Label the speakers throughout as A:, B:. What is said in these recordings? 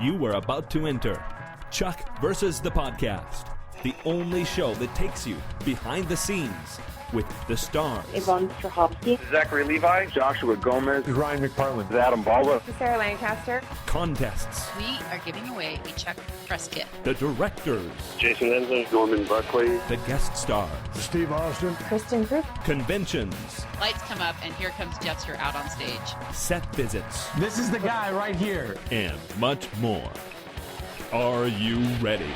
A: You are about to enter Chuck versus the Podcast, the only show that takes you behind the scenes with the stars.
B: Yvonne Strahovski,
C: Zachary Levi, Joshua Gomez,
D: Ryan McPartlin,
C: Adam Baldwin,
B: Sarah Lancaster.
A: Contests.
E: We are giving away a Chuck press kit.
A: The directors.
C: Jason Ensley, Norman Buckley,
A: The guest stars.
D: Steve Austin,
B: Kristen Group.
A: Conventions.
E: Lights come up, and here comes Jester out on stage.
A: Set visits.
D: this is the guy right here.
A: And much more. Are you ready?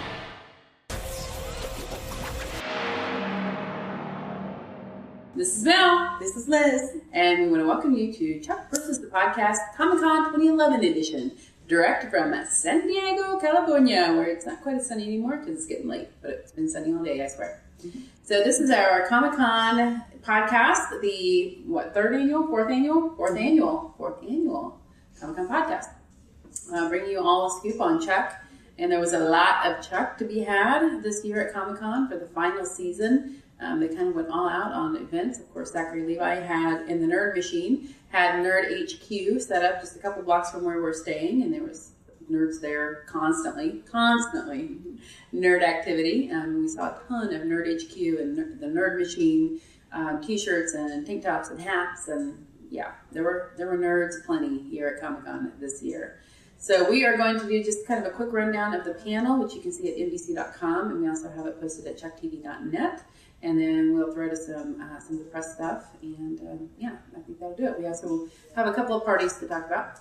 F: This is Mel. This is Liz. And we want to welcome you to Chuck versus the Podcast Comic-Con 2011 edition, direct from San Diego, California, where it's not quite as sunny anymore because it's getting late, but it's been sunny all day, I swear. So this is our Comic-Con podcast, the, fourth annual Comic-Con podcast. Bringing you all a scoop on Chuck. And there was a lot of Chuck to be had this year at Comic-Con for the final season. They kind of went all out on events. Of course, Zachary Levi had, in the Nerd Machine, had Nerd HQ set up just a couple blocks from where we're staying, and there was nerds there constantly nerd activity. We saw a ton of Nerd HQ and the Nerd Machine t-shirts and tank tops and hats, and yeah, there were nerds plenty here at Comic-Con this year. So we are going to do just kind of a quick rundown of the panel, which you can see at NBC.com, and we also have it posted at ChuckTV.net. And then we'll throw to some of the press stuff, and I think that'll do it. We also have a couple of parties to talk about,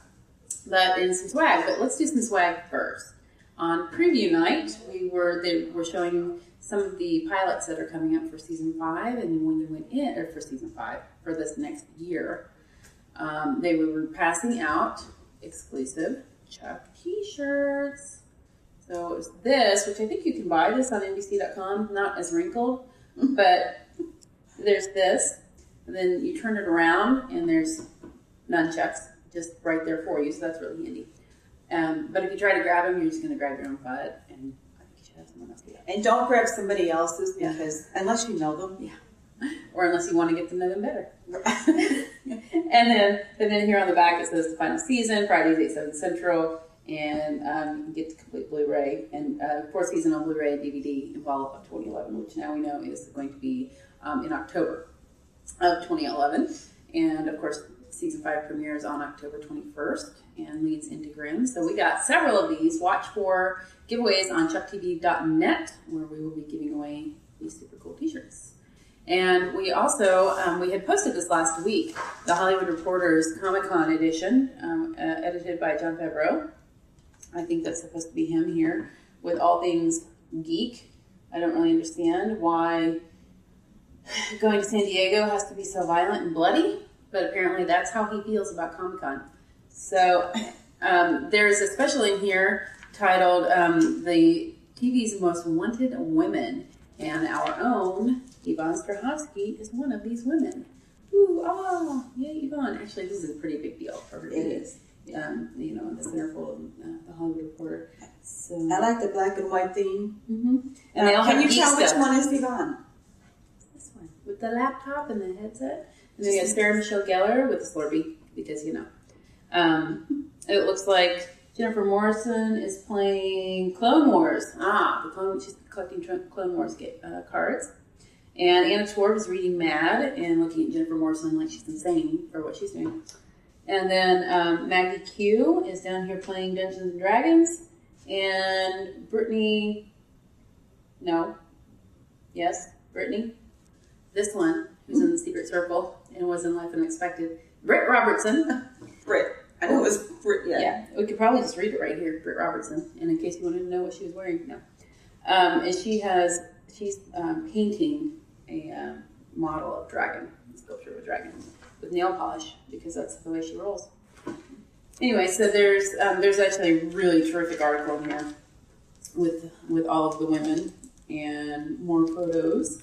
F: and some swag. But let's do some swag first. On preview night, they were showing some of the pilots that are coming up for season 5, and when you went in, or for season 5 for this next year, they were passing out exclusive Chuck T-shirts. So it was this, which I think you can buy this on NBC.com, not as wrinkled. But there's this, and then you turn it around, and there's nunchucks just right there for you, so that's really handy. But if you try to grab them, you're just going to grab your own butt, and I think you should have someone else do that.
G: And don't grab somebody else's, because unless you know them.
F: Yeah. Or unless you want to get to know them better. and then here on the back it says the final season, Fridays 8, 7 Central. And you can get the complete Blu-ray and fourth season on Blu-ray and DVD in fall of 2011, which now we know is going to be in October of 2011. And of course, season 5 premieres on October 21st and leads into Grimm. So we got several of these. Watch for giveaways on ChuckTV.net, where we will be giving away these super cool T-shirts. And we also, we had posted this last week, the Hollywood Reporter's Comic-Con edition, edited by John Favreau. I think that's supposed to be him here with all things geek. I don't really understand why going to San Diego has to be so violent and bloody, but apparently that's how he feels about Comic-Con. So there's a special in here titled The TV's Most Wanted Women, and our own Yvonne Strahovski is one of these women. Ooh, oh, yay, Yvonne. Actually, this is a pretty big deal for her.
G: It is.
F: In the centerfold of the Hollywood Reporter. So
G: I like the black and white theme.
F: Mm-hmm. And they all
G: can
F: have
G: you tell
F: stuff.
G: which one is Yvonne?
F: This one with the laptop and the headset. And then we got Sarah Michelle Gellar with the Slurpee because it looks like Jennifer Morrison is playing Clone Wars. She's collecting Clone Wars cards. And Anna Torv is reading Mad and looking at Jennifer Morrison like she's insane for what she's doing. And then Maggie Q is down here playing Dungeons & Dragons. And Brittany, this one, who's in the Secret Circle and was in Life Unexpected. Britt Robertson.
G: Britt. I know it was Britt,
F: Yeah, we could probably just read it right here, Britt Robertson, and in case you wanted to know what she was wearing. No. And she's painting a model of dragon, a sculpture of a dragon, with nail polish, because that's the way she rolls. Anyway, so there's actually a really terrific article in here with all of the women and more photos,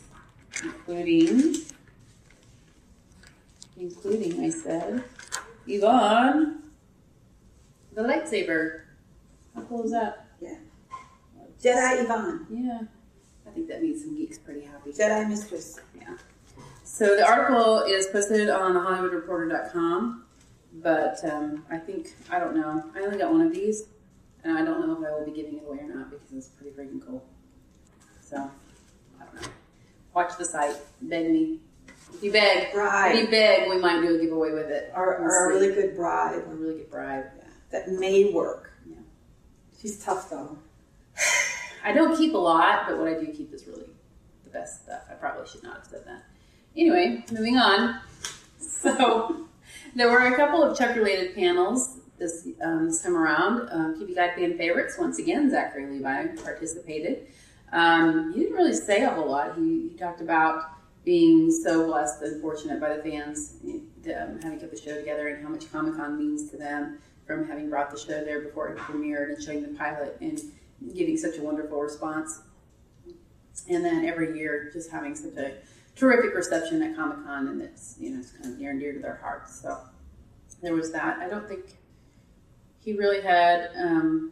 F: including I said, Yvonne, the lightsaber. How cool is that?
G: Yeah. Jedi Yvonne.
F: Yeah. I think that made some geeks pretty happy.
G: Jedi Mistress.
F: Yeah. So the article is posted on HollywoodReporter.com, but I don't know. I only got one of these. And I don't know if I will be giving it away or not because it's pretty freaking cool. So, I don't know. Watch the site. Beg me. If you beg, we might do a giveaway with it.
G: Or a really good bribe.
F: A really good bribe.
G: Yeah. That may work.
F: Yeah.
G: She's tough, though.
F: I don't keep a lot, but what I do keep is really the best stuff. I probably should not have said that. Anyway, moving on. So, there were a couple of Chuck-related panels this time around. TV Guide fan favorites. Once again, Zachary Levi participated. He didn't really say a whole lot. He talked about being so blessed and fortunate by the fans having kept the show together and how much Comic-Con means to them from having brought the show there before it premiered and showing the pilot and getting such a wonderful response. And then every year just having such a terrific reception at Comic-Con, and it's kind of near and dear to their hearts. So there was that. I don't think he really had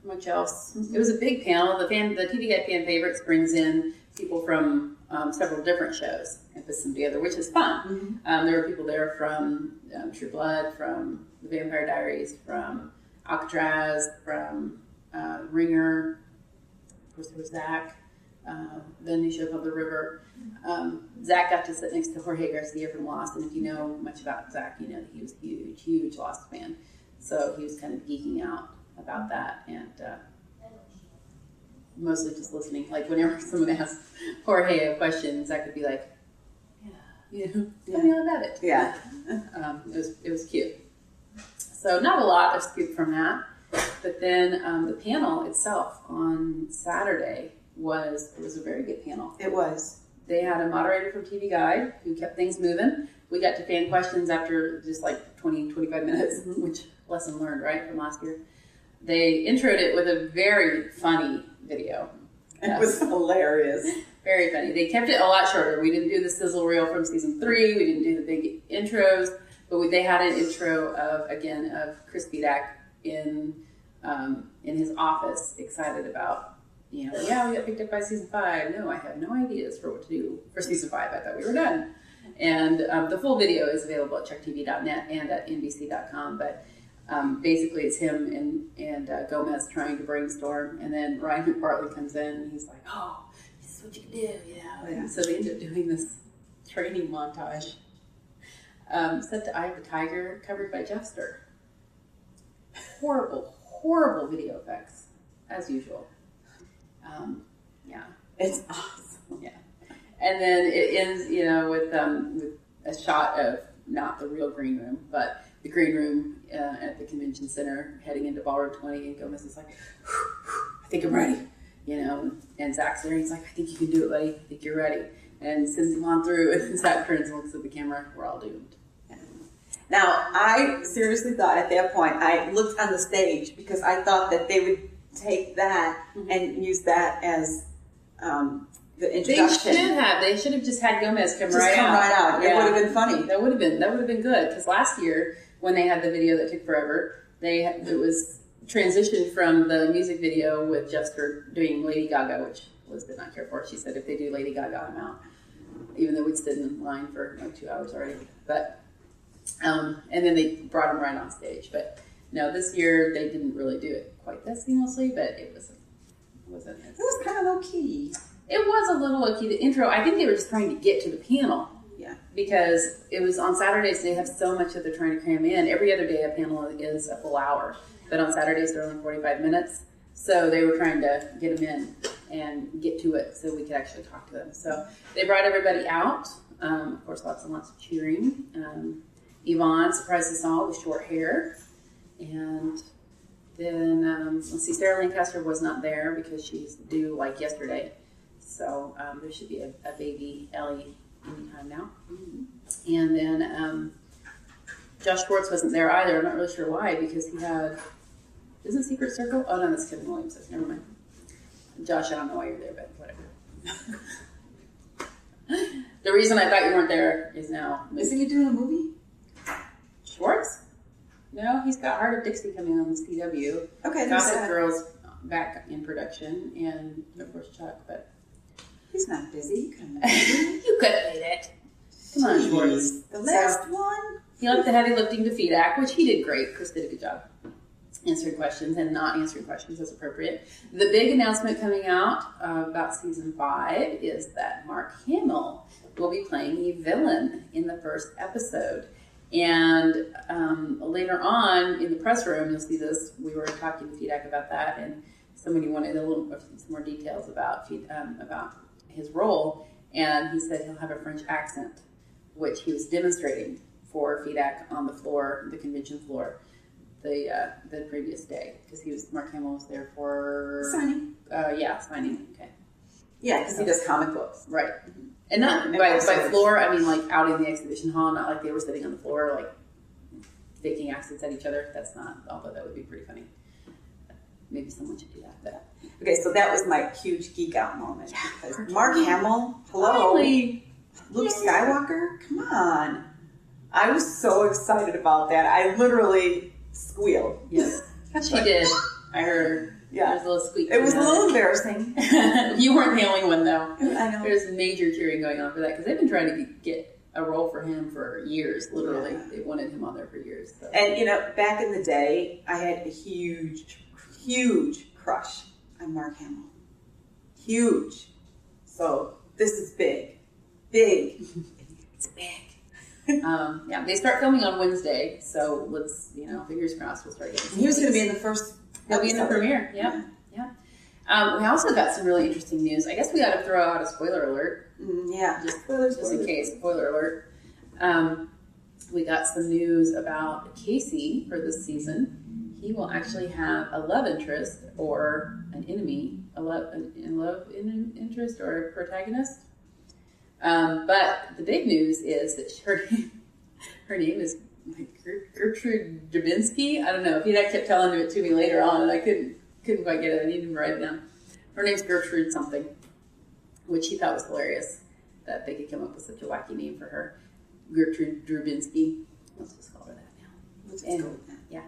F: much else. It was a big panel. The TV Guide fan favorites brings in people from several different shows and puts them together, which is fun. There were people there from True Blood, from The Vampire Diaries, from Alcatraz, from Ringer. Of course, there was Zach, the new show called The River. Zach got to sit next to Jorge Garcia from Lost, and if you know much about Zach, you know that he was a huge, huge Lost fan. So he was kind of geeking out about that, and mostly just listening. Like whenever someone asked Jorge a question, Zach would be like, tell me all about it.
G: Yeah.
F: It was cute. So not a lot of scoop from that. But then the panel itself on Saturday was a very good panel.
G: It was.
F: They had a moderator from TV Guide who kept things moving. We got to fan questions after just like 20, 25 minutes, which lesson learned, right, from last year. They introed it with a very funny video.
G: It was hilarious.
F: Very funny. They kept it a lot shorter. We didn't do the sizzle reel from season 3. We didn't do the big intros, but they had an intro of Chris Fedak in his office, excited about, we got picked up by season 5. No, I have no ideas for what to do for season 5. I thought we were done. And the full video is available at chucktv.net and at nbc.com. But basically, it's him and Gomez trying to brainstorm, and then Ryan McPartlin comes in and he's like, "Oh, this is what you can do," And so they end up doing this training montage. Set to Eye of the Tiger, covered by Jeffster. Horrible video effects, as usual.
G: It's awesome.
F: Yeah. And then it ends, with a shot of not the real green room, but the green room at the convention center heading into Ballroom 20, and Gomez is like, "I think I'm ready," and Zach's there, and he's like, "I think you can do it, buddy. I think you're ready," and sends him on through, and Zach turns and looks at the camera. We're all doomed.
G: Now, I seriously thought at that point, I looked on the stage because I thought that they would take that and use that as the introduction.
F: They should have just had Gomez come right out.
G: It would have been funny.
F: That would have been good, because last year when they had the video that took forever, it was transitioned from the music video with Jeffster doing Lady Gaga, which Liz did not care for. She said, if they do Lady Gaga, I'm out, even though we'd stood in line for like 2 hours already. But and then they brought him right on stage. But no, this year they didn't really do it quite that seamlessly, but it was
G: kind of low key.
F: It was a little low key. The intro, I think they were just trying to get to the panel.
G: Yeah.
F: Because it was on Saturdays, they have so much that they're trying to cram in. Every other day a panel is a full hour, but on Saturdays they're only 45 minutes. So they were trying to get them in and get to it so we could actually talk to them. So they brought everybody out. Of course, lots and lots of cheering. Yvonne surprised us all with short hair. And then, Sarah Lancaster was not there because she's due like yesterday. So there should be a baby Ellie anytime now. Mm-hmm. And then Josh Schwartz wasn't there either. I'm not really sure why, because he had... Isn't Secret Circle? Oh, no, that's Kevin Williamson. Never mind. Josh, I don't know why you're there, but whatever. The reason I thought you weren't there is now...
G: Isn't he doing a movie?
F: Schwartz? No, he's got Heart of Dixie coming on the CW.
G: Okay,
F: Gossip Girl's back in production, and of course Chuck, but...
G: He's not busy.
F: You could have made it. Come on, Schwartz.
G: The last one?
F: He left the heavy lifting to Fedak, which he did great. Chris did a good job. answering questions and not answering questions as appropriate. The big announcement coming out about season 5 is that Mark Hamill will be playing a villain in the first episode. And later on in the press room, you'll see this. We were talking to Fedak about that, and somebody wanted some more details about his role. And he said he'll have a French accent, which he was demonstrating for Fedak on the floor, the convention floor, the previous day, because Mark Hamill was there for
G: Signing.
F: Signing. Okay.
G: Yeah, because he does comic books.
F: Right. And not by floor, I mean like out in the exhibition hall, not like they were sitting on the floor, like faking accents at each other. That's not, although that would be pretty funny. Maybe someone should do that. But.
G: Okay, so that was my huge geek out moment.
F: Yeah,
G: because Mark Hamill, hello.
F: Finally.
G: Luke Skywalker, come on. I was so excited about that. I literally squealed.
F: Yes, she did. I heard.
G: Yeah.
F: There was a little squeak.
G: It was a little embarrassing.
F: You weren't the only one, though.
G: I know.
F: There's major cheering going on for that, because they've been trying to get a role for him for years, literally. Yeah. They wanted him on there for years. So.
G: And, back in the day, I had a huge, huge crush on Mark Hamill. Huge. So, this is big. Big. It's big.
F: They start filming on Wednesday, so let's, fingers crossed we'll start getting.
G: He was going to be in the first.
F: He'll be in the premiere. Yeah. We also got some really interesting news. I guess we got to throw out a spoiler alert. Just in case. Spoiler alert. We got some news about Casey for this season. He will actually have a love interest or an enemy, interest or a protagonist. But the big news is that her name is Gertrude Dubinsky. I don't know. He kept telling it to me later on, and I couldn't quite get it. I needed to write it down. Her name's Gertrude something, which he thought was hilarious that they could come up with such a wacky name for her. Gertrude Dubinsky. Let's just call her that now.
G: Let's just go with that.
F: Yeah.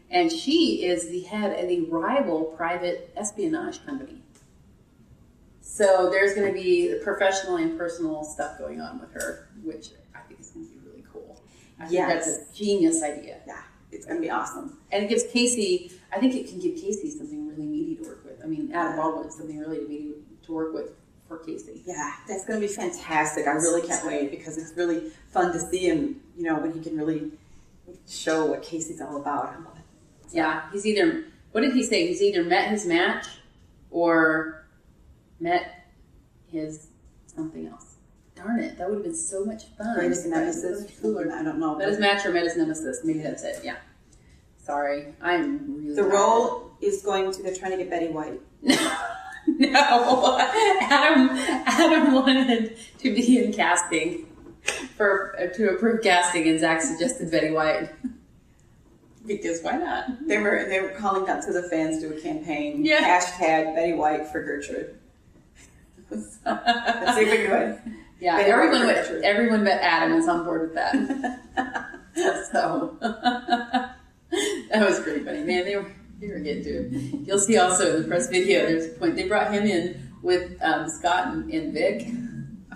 F: And she is the head of a rival private espionage company. So there's going to be professional and personal stuff going on with her, which I think is going to be really cool. I think that's a genius idea.
G: Yeah, it's going to be awesome.
F: And it gives Casey, I think it can give Casey something really meaty to work with. I mean, Adam Baldwin, something really meaty to work with for Casey.
G: Yeah, that's going to be fantastic. I really can't wait, because it's really fun to see him, when he can really show what Casey's all about.
F: Yeah, he's either, what did he say? He's either met his match or met his something else. Darn it, that would have been so much fun.
G: Greatest nemesis? I don't know.
F: Met his match or met his nemesis. Maybe that's it, yeah. Sorry, I'm really
G: The role is going to, they're trying to get Betty White.
F: No, Adam wanted to be in casting to approve casting, and Zach suggested Betty White. Because why not?
G: They were calling out to the fans to do a campaign.
F: Yeah.
G: Hashtag Betty White for Gertrude. Let's see if we can do it.
F: Yeah, everyone but Adam is on board with that. So that was pretty funny, man. They were getting to it. You'll see also in the press video, there's a point they brought him in with Scott and Vik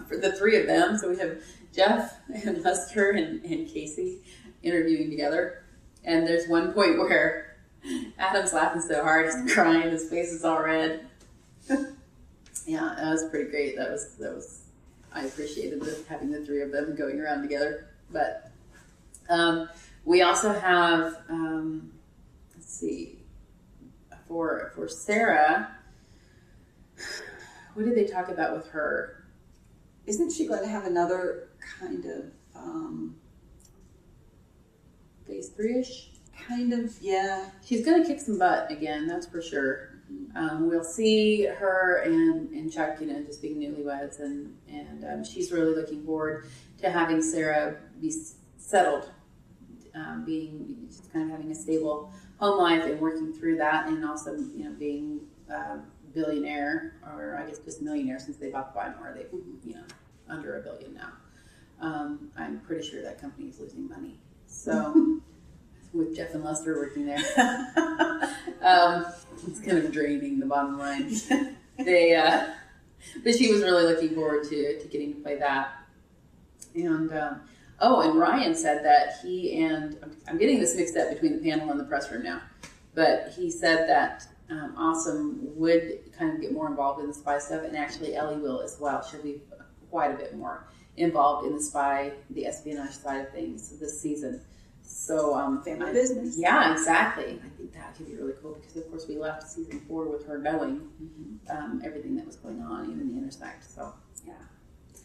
F: for the three of them. So we have Jeff and Lester and Casey interviewing together. And there's one point where Adam's laughing so hard, he's crying, his face is all red. Yeah, that was pretty great. That was I appreciated having the three of them going around together. But we also have, let's see, for Sarah, what did they talk about with her?
G: Isn't she going to have another kind of
F: Phase 3-ish?
G: Kind of, yeah.
F: She's going to kick some butt again, that's for sure. We'll see her and Chuck, just being newlyweds, and she's really looking forward to having Sarah be settled, being just kind of having a stable home life and working through that, and also being billionaire, or I guess just millionaire since they bought the Weimar. They under $1 billion now. I'm pretty sure that company is losing money. So with Jeff and Lester working there, it's kind of draining the bottom line. But she was really looking forward to getting to play that. And and Ryan said that he and I'm getting this mixed up between the panel and the press room now. But he said that Awesome would kind of get more involved in the spy stuff, and actually Ellie will as well. She'll be quite a bit more involved in the espionage side of things this season. So
G: family business.
F: Yeah, exactly. I think that could be really cool because, of course, we left season 4 with her knowing everything that was going on, even the intersect. So yeah,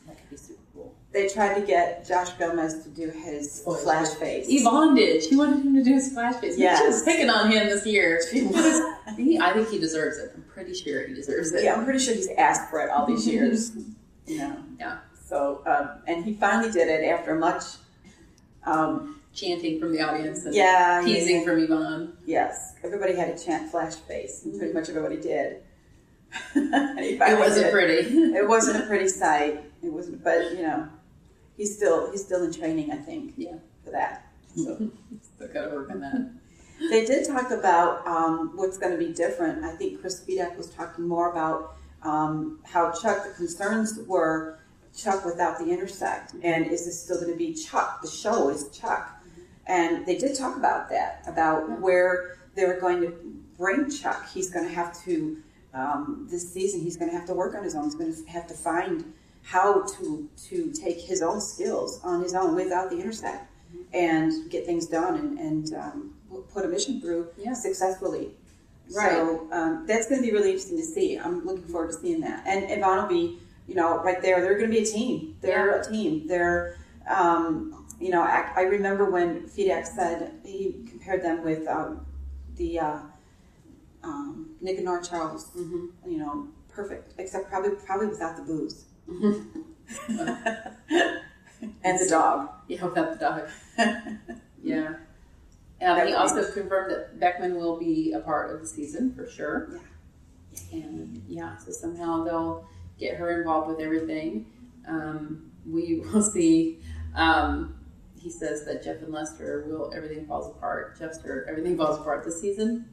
F: that could be super cool.
G: They tried to get Josh Gomez to do his flash face.
F: Yvonne did. She wanted him to do his flash face.
G: Yes.
F: She was picking on him this year. I think he deserves it. I'm pretty sure he deserves it.
G: Yeah, I'm pretty sure he's asked for it all these years.
F: Yeah.
G: So, and he finally did it after much
F: chanting from the audience and teasing from Yvonne.
G: Yes, everybody had to chant flash face, and pretty much everybody did.
F: It wasn't pretty.
G: It wasn't a pretty sight. It wasn't, but he's still in training, I think.
F: Yeah,
G: for that. So
F: still got to work on that.
G: They did talk about what's going to be different. I think Chris Fedak was talking more about how Chuck. The concerns were Chuck without the intersect, and is this still going to be Chuck? The show is Chuck. And they did talk about that, about where they were going to bring Chuck. He's going to have to, this season, he's going to have to work on his own. He's going to have to find how to take his own skills on his own without the intersect and get things done and put a mission through successfully. Right. So that's going to be really interesting to see. I'm looking forward to seeing that. And Yvonne will be, right there. They're going to be a team. They're a team. They're... I remember when Fedak said he compared them with the Nick and Nora Charles. Perfect, except probably without the booze and the dog.
F: Yeah, without the dog. Yeah. He also confirmed that Beckman will be a part of the season for sure.
G: Yeah.
F: And so somehow they'll get her involved with everything. We will see. He says that Jeff and Lester everything falls apart. Everything falls apart this season,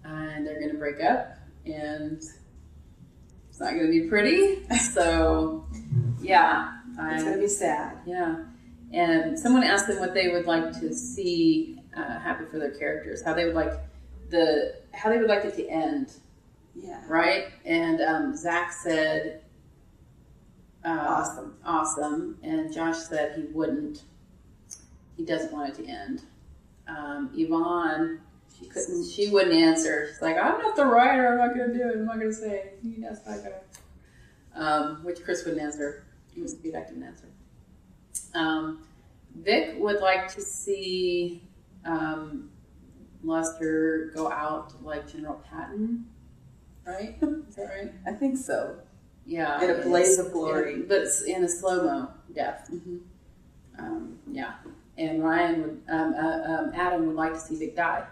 F: and they're going to break up, and it's not going to be pretty. So,
G: it's going to be sad.
F: Yeah, and someone asked them what they would like to see happen for their characters, how they would like it to end.
G: Yeah. Right.
F: And Zach said,
G: awesome,
F: and Josh said he wouldn't. He doesn't want it to end. Yvonne, she wouldn't answer. She's like, I'm not the writer. I'm not going to do it. I'm not going to say. You can ask that guy. Which Chris wouldn't answer. Chris Fedak didn't answer. Vik would like to see Lester go out like General Patton. Right? Is that right?
G: I think so.
F: Yeah.
G: In a blaze of glory.
F: But it's in a slow-mo death. And Ryan would, Adam would like to see Vik die.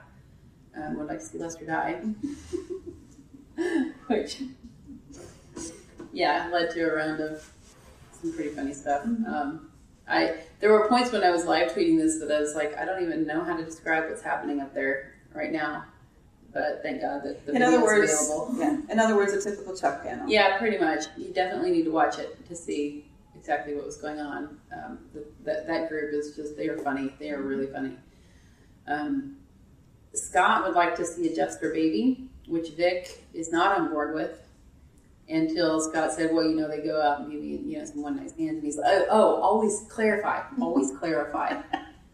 F: Would like to see Lester die. Which, led to a round of some pretty funny stuff. There were points when I was live tweeting this that I was like, I don't even know how to describe what's happening up there right now. But thank God that the video is available.
G: Yeah. In other words, a typical Chuck panel.
F: Yeah, pretty much. You definitely need to watch it to see exactly what was going on. That group is just, they are funny. They are really funny. Scott would like to see a Jester baby, which Vik is not on board with, until Scott said, well, they go out and maybe, some one night stands, and he's like, always clarify.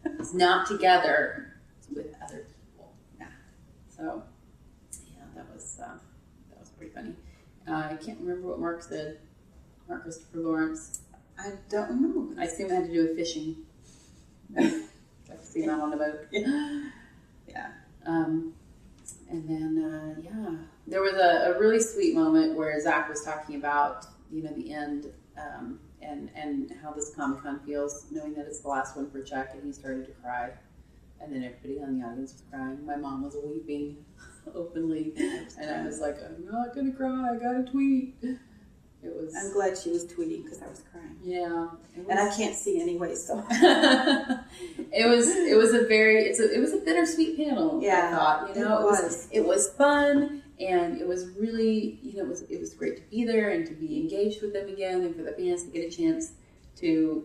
F: It's not together, it's with other people. Yeah. So, that was pretty funny. I can't remember what Mark said. Mark Christopher Lawrence.
G: I don't remember.
F: I assume it had to do with fishing. I've seen that on the boat.
G: Yeah.
F: And then, there was a really sweet moment where Zach was talking about, the end and how this Comic-Con feels, knowing that it's the last one for Chuck, and he started to cry. And then everybody in the audience was crying. My mom was weeping openly. And I was like, I'm not going to cry. I got to tweet.
G: I'm glad she was tweeting because I was crying.
F: Yeah.
G: And I can't see anyway, so.
F: It was a bittersweet panel.
G: Yeah.
F: I thought, it was fun, and it was really, it was great to be there and to be engaged with them again, and for the fans to get a chance to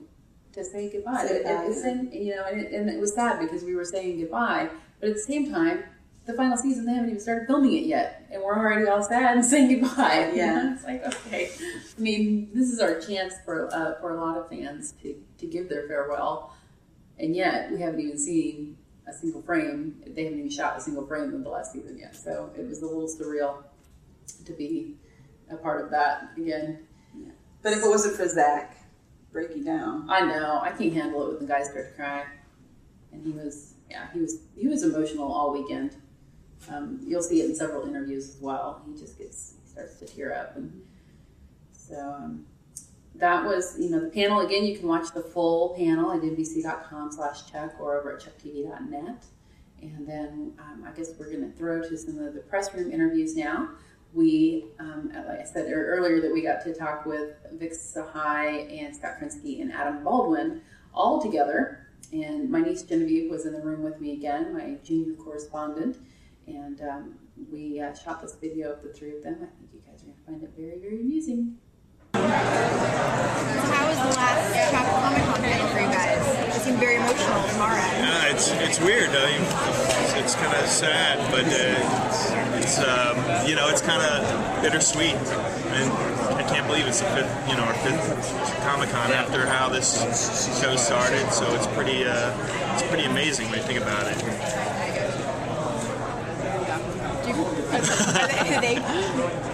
F: say goodbye. And it was sad because we were saying goodbye, but at the same time, the final season, they haven't even started filming it yet, and we're already all sad and saying goodbye.
G: Yeah.
F: It's like, okay. I mean, this is our chance for a lot of fans to give their farewell, and yet we haven't even seen a single frame. They haven't even shot a single frame of the last season yet, so it was a little surreal to be a part of that again. Yeah.
G: But if it wasn't for Zach breaking down.
F: I know. I can't handle it when the guys start to cry. And he was emotional all weekend. You'll see it in several interviews as well. He starts to tear up. And so that was, the panel. Again, you can watch the full panel at NBC.com/Chuck or over at ChuckTV.net. And then I guess we're going to throw to some of the press room interviews now. We, like I said earlier, that we got to talk with Vik Sahay and Scott Krinsky and Adam Baldwin all together. And my niece Genevieve was in the room with me again, my junior correspondent. And we shot this video of the three of them. I think you guys are going to find it very, very amusing.
H: So how was the last Chuck Comic-Con panel for you guys? It seemed very emotional from our end.
I: Yeah, it's weird. It's kind of sad, but it's kind of bittersweet. And I can't believe it's our fifth Comic-Con after how this show started. So it's pretty amazing when you think about it.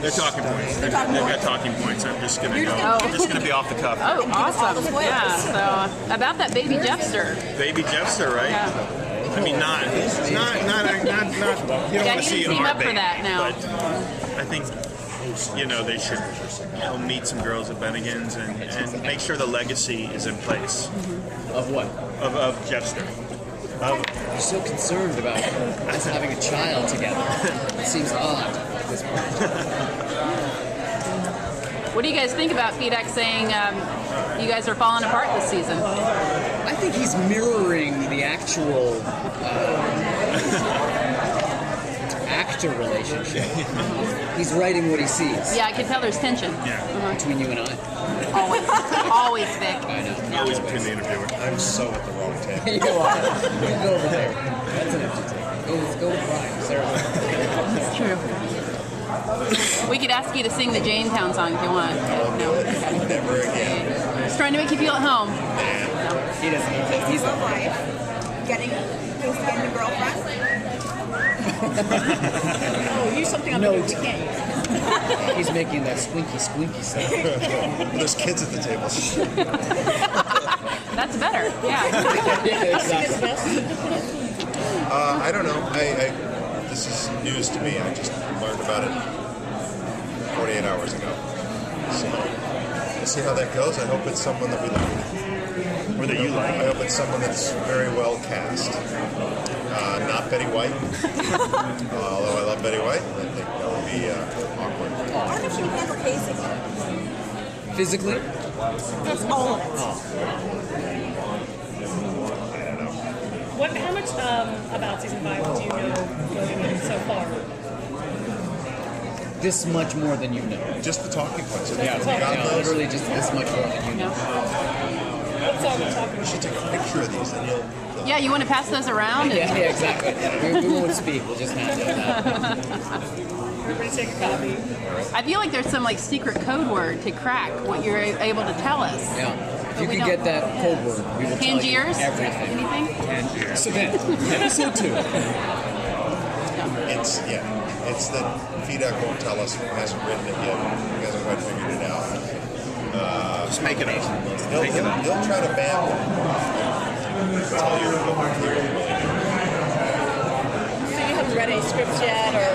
I: They're talking points. They've got talking points. I'm just gonna go. I'm just gonna be off the cuff.
E: Oh, awesome! Yeah. So about that baby Jeffster.
I: Baby Jeffster, right?
E: Yeah.
I: I mean, not. You don't want to see
E: team
I: our
E: up for
I: baby,
E: that now.
I: but I think they should meet some girls at Bennigan's and make sure the legacy is in place.
J: Of what?
I: Of Jeffster.
J: You're so concerned about us having a child together. It seems odd at this point.
E: What do you guys think about Fedak saying you guys are falling apart this season?
J: I think he's mirroring the actual actor relationship. He's writing what he sees.
E: Yeah, I can tell there's tension.
I: Yeah.
J: Between you and I.
E: Always, Vic.
J: I know.
I: Always between the interviewer. I'm so at the wrong table.
J: You are. You go over there. That's an empty table. Go with Brian. Sarah.
E: That's true. We could ask you to sing the Janetown song if you want. No.
I: Never again.
E: Just trying to make you feel at home.
J: No, he doesn't. He's
H: a wife. Getting a girlfriend. Oh, use something on the you can't use.
J: He's making that squinky sound.
I: There's kids at the table.
E: That's better. Yeah.
J: Exactly.
K: I don't know. This is news to me. I just learned about it 48 hours ago. So we'll see how that goes. I hope it's someone that we like.
I: Or that you like.
K: I hope it's someone that's very well cast. Not Betty White. Although I love Betty White, I think that would be awkward.
H: I wonder if she would handle Casey.
J: Physically?
H: That's all of it.
K: I don't know.
L: How much about season 5 do you know going in so far?
J: This much more than you know.
K: Just the talking points.
J: Literally just this much more than you know.
L: What's all the talking
K: You should take a picture of these, and you'll.
E: Yeah, you want to pass those around?
J: Yeah, exactly. We won't speak. We'll just hand it out.
L: Everybody take a copy.
E: I feel like there's some secret code word to crack what you're able to tell us.
J: Yeah. If you can get that code word, we will tell you
E: Tangiers?
J: everything.
E: Anything?
J: So then, episode 2.
K: It's that Fedak won't tell us. He hasn't written it yet. He hasn't quite figured it out.
I: Just make it up.
K: He'll try to bam tell you what we're hearing.
H: So you haven't read any scripts yet, or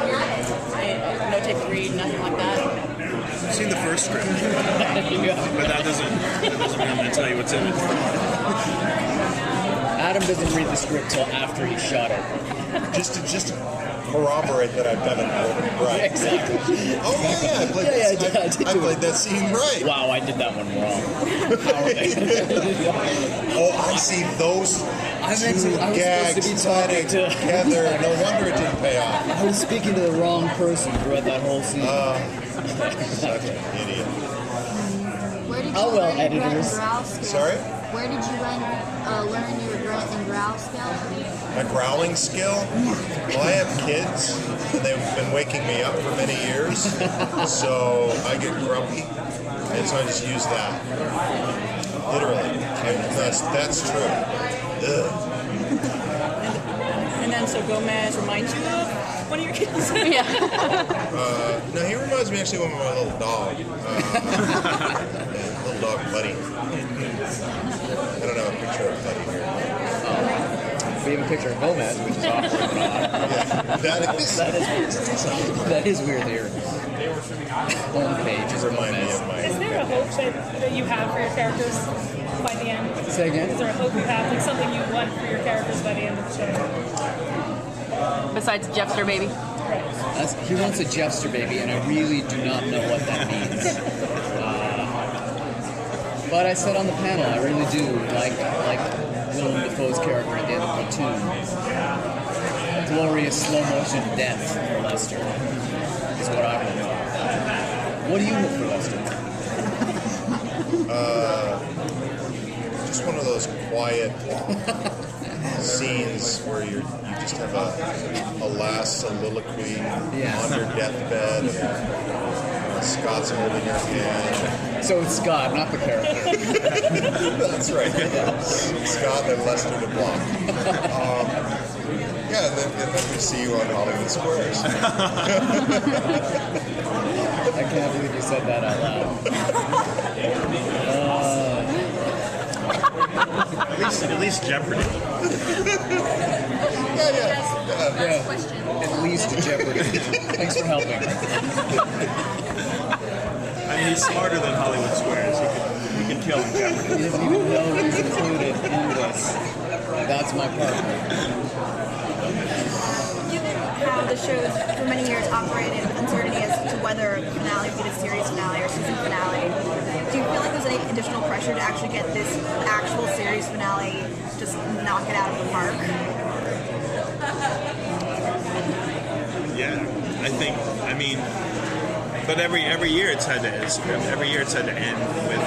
H: no tape to read, nothing like that?
I: I've seen the first script, but that doesn't mean I'm going to tell you what's in it.
J: Adam doesn't read the script till after he shot it.
K: Just to corroborate that I've done it right.
J: Exactly.
K: Oh yeah, I played that scene right.
J: Wow, I did that one wrong. How are they?
K: Oh, I see those two gags tied together. No wonder it didn't pay off.
J: I was speaking to the wrong person throughout that whole scene.
K: Such an idiot.
H: Where did
J: How well, editors?
K: Sorry?
H: Where did you learn your grunt and growl skill?
K: My growling skill? Well, I have kids, and they've been waking me up for many years, so I get grumpy, and so I just use that. Literally. That's true. Ugh.
L: And then so Gomez reminds you of one of your kids?
E: Yeah.
K: No, he reminds me actually of my little dog. Little dog Buddy. I don't have a picture of Buddy here.
J: We have a picture of Gomez, which is awkward. That is weird here. Homepage is Gomez.
L: Is there a hope that you have for your characters by the end?
J: Say again?
L: Is there a hope you have, like something you want for your characters by the end of the show?
E: Besides Jeffster baby.
J: He wants a Jeffster baby, and I really do not know what that means. But I said on the panel, I really do like Willem Dafoe's character at the end of Platoon. Glorious slow motion death for Lester is what I hope for. What do you hope for Lester?
K: Just one of those quiet scenes where you just have a last soliloquy on your deathbed. Scott's holding your hand.
J: So it's Scott, not the character.
K: That's right. Yeah. Scott and Lester DeBlanc. Yeah, and then we see you on Hollywood Squares.
J: I can't believe you said that out loud.
I: At least Jeopardy.
J: Yeah. At least Jeopardy. Thanks for helping.
I: I mean, he's smarter than Hollywood Squares. He can kill him Jeopardy.
J: He doesn't even know he's included in this. That's my partner.
H: Given how the show's for many years operated with uncertainty as to whether the finale would be the series finale or season finale, do you feel like there's any additional pressure to actually get this actual series finale, just knock it out of the park?
I: Yeah, I mean, but every year it's had to end with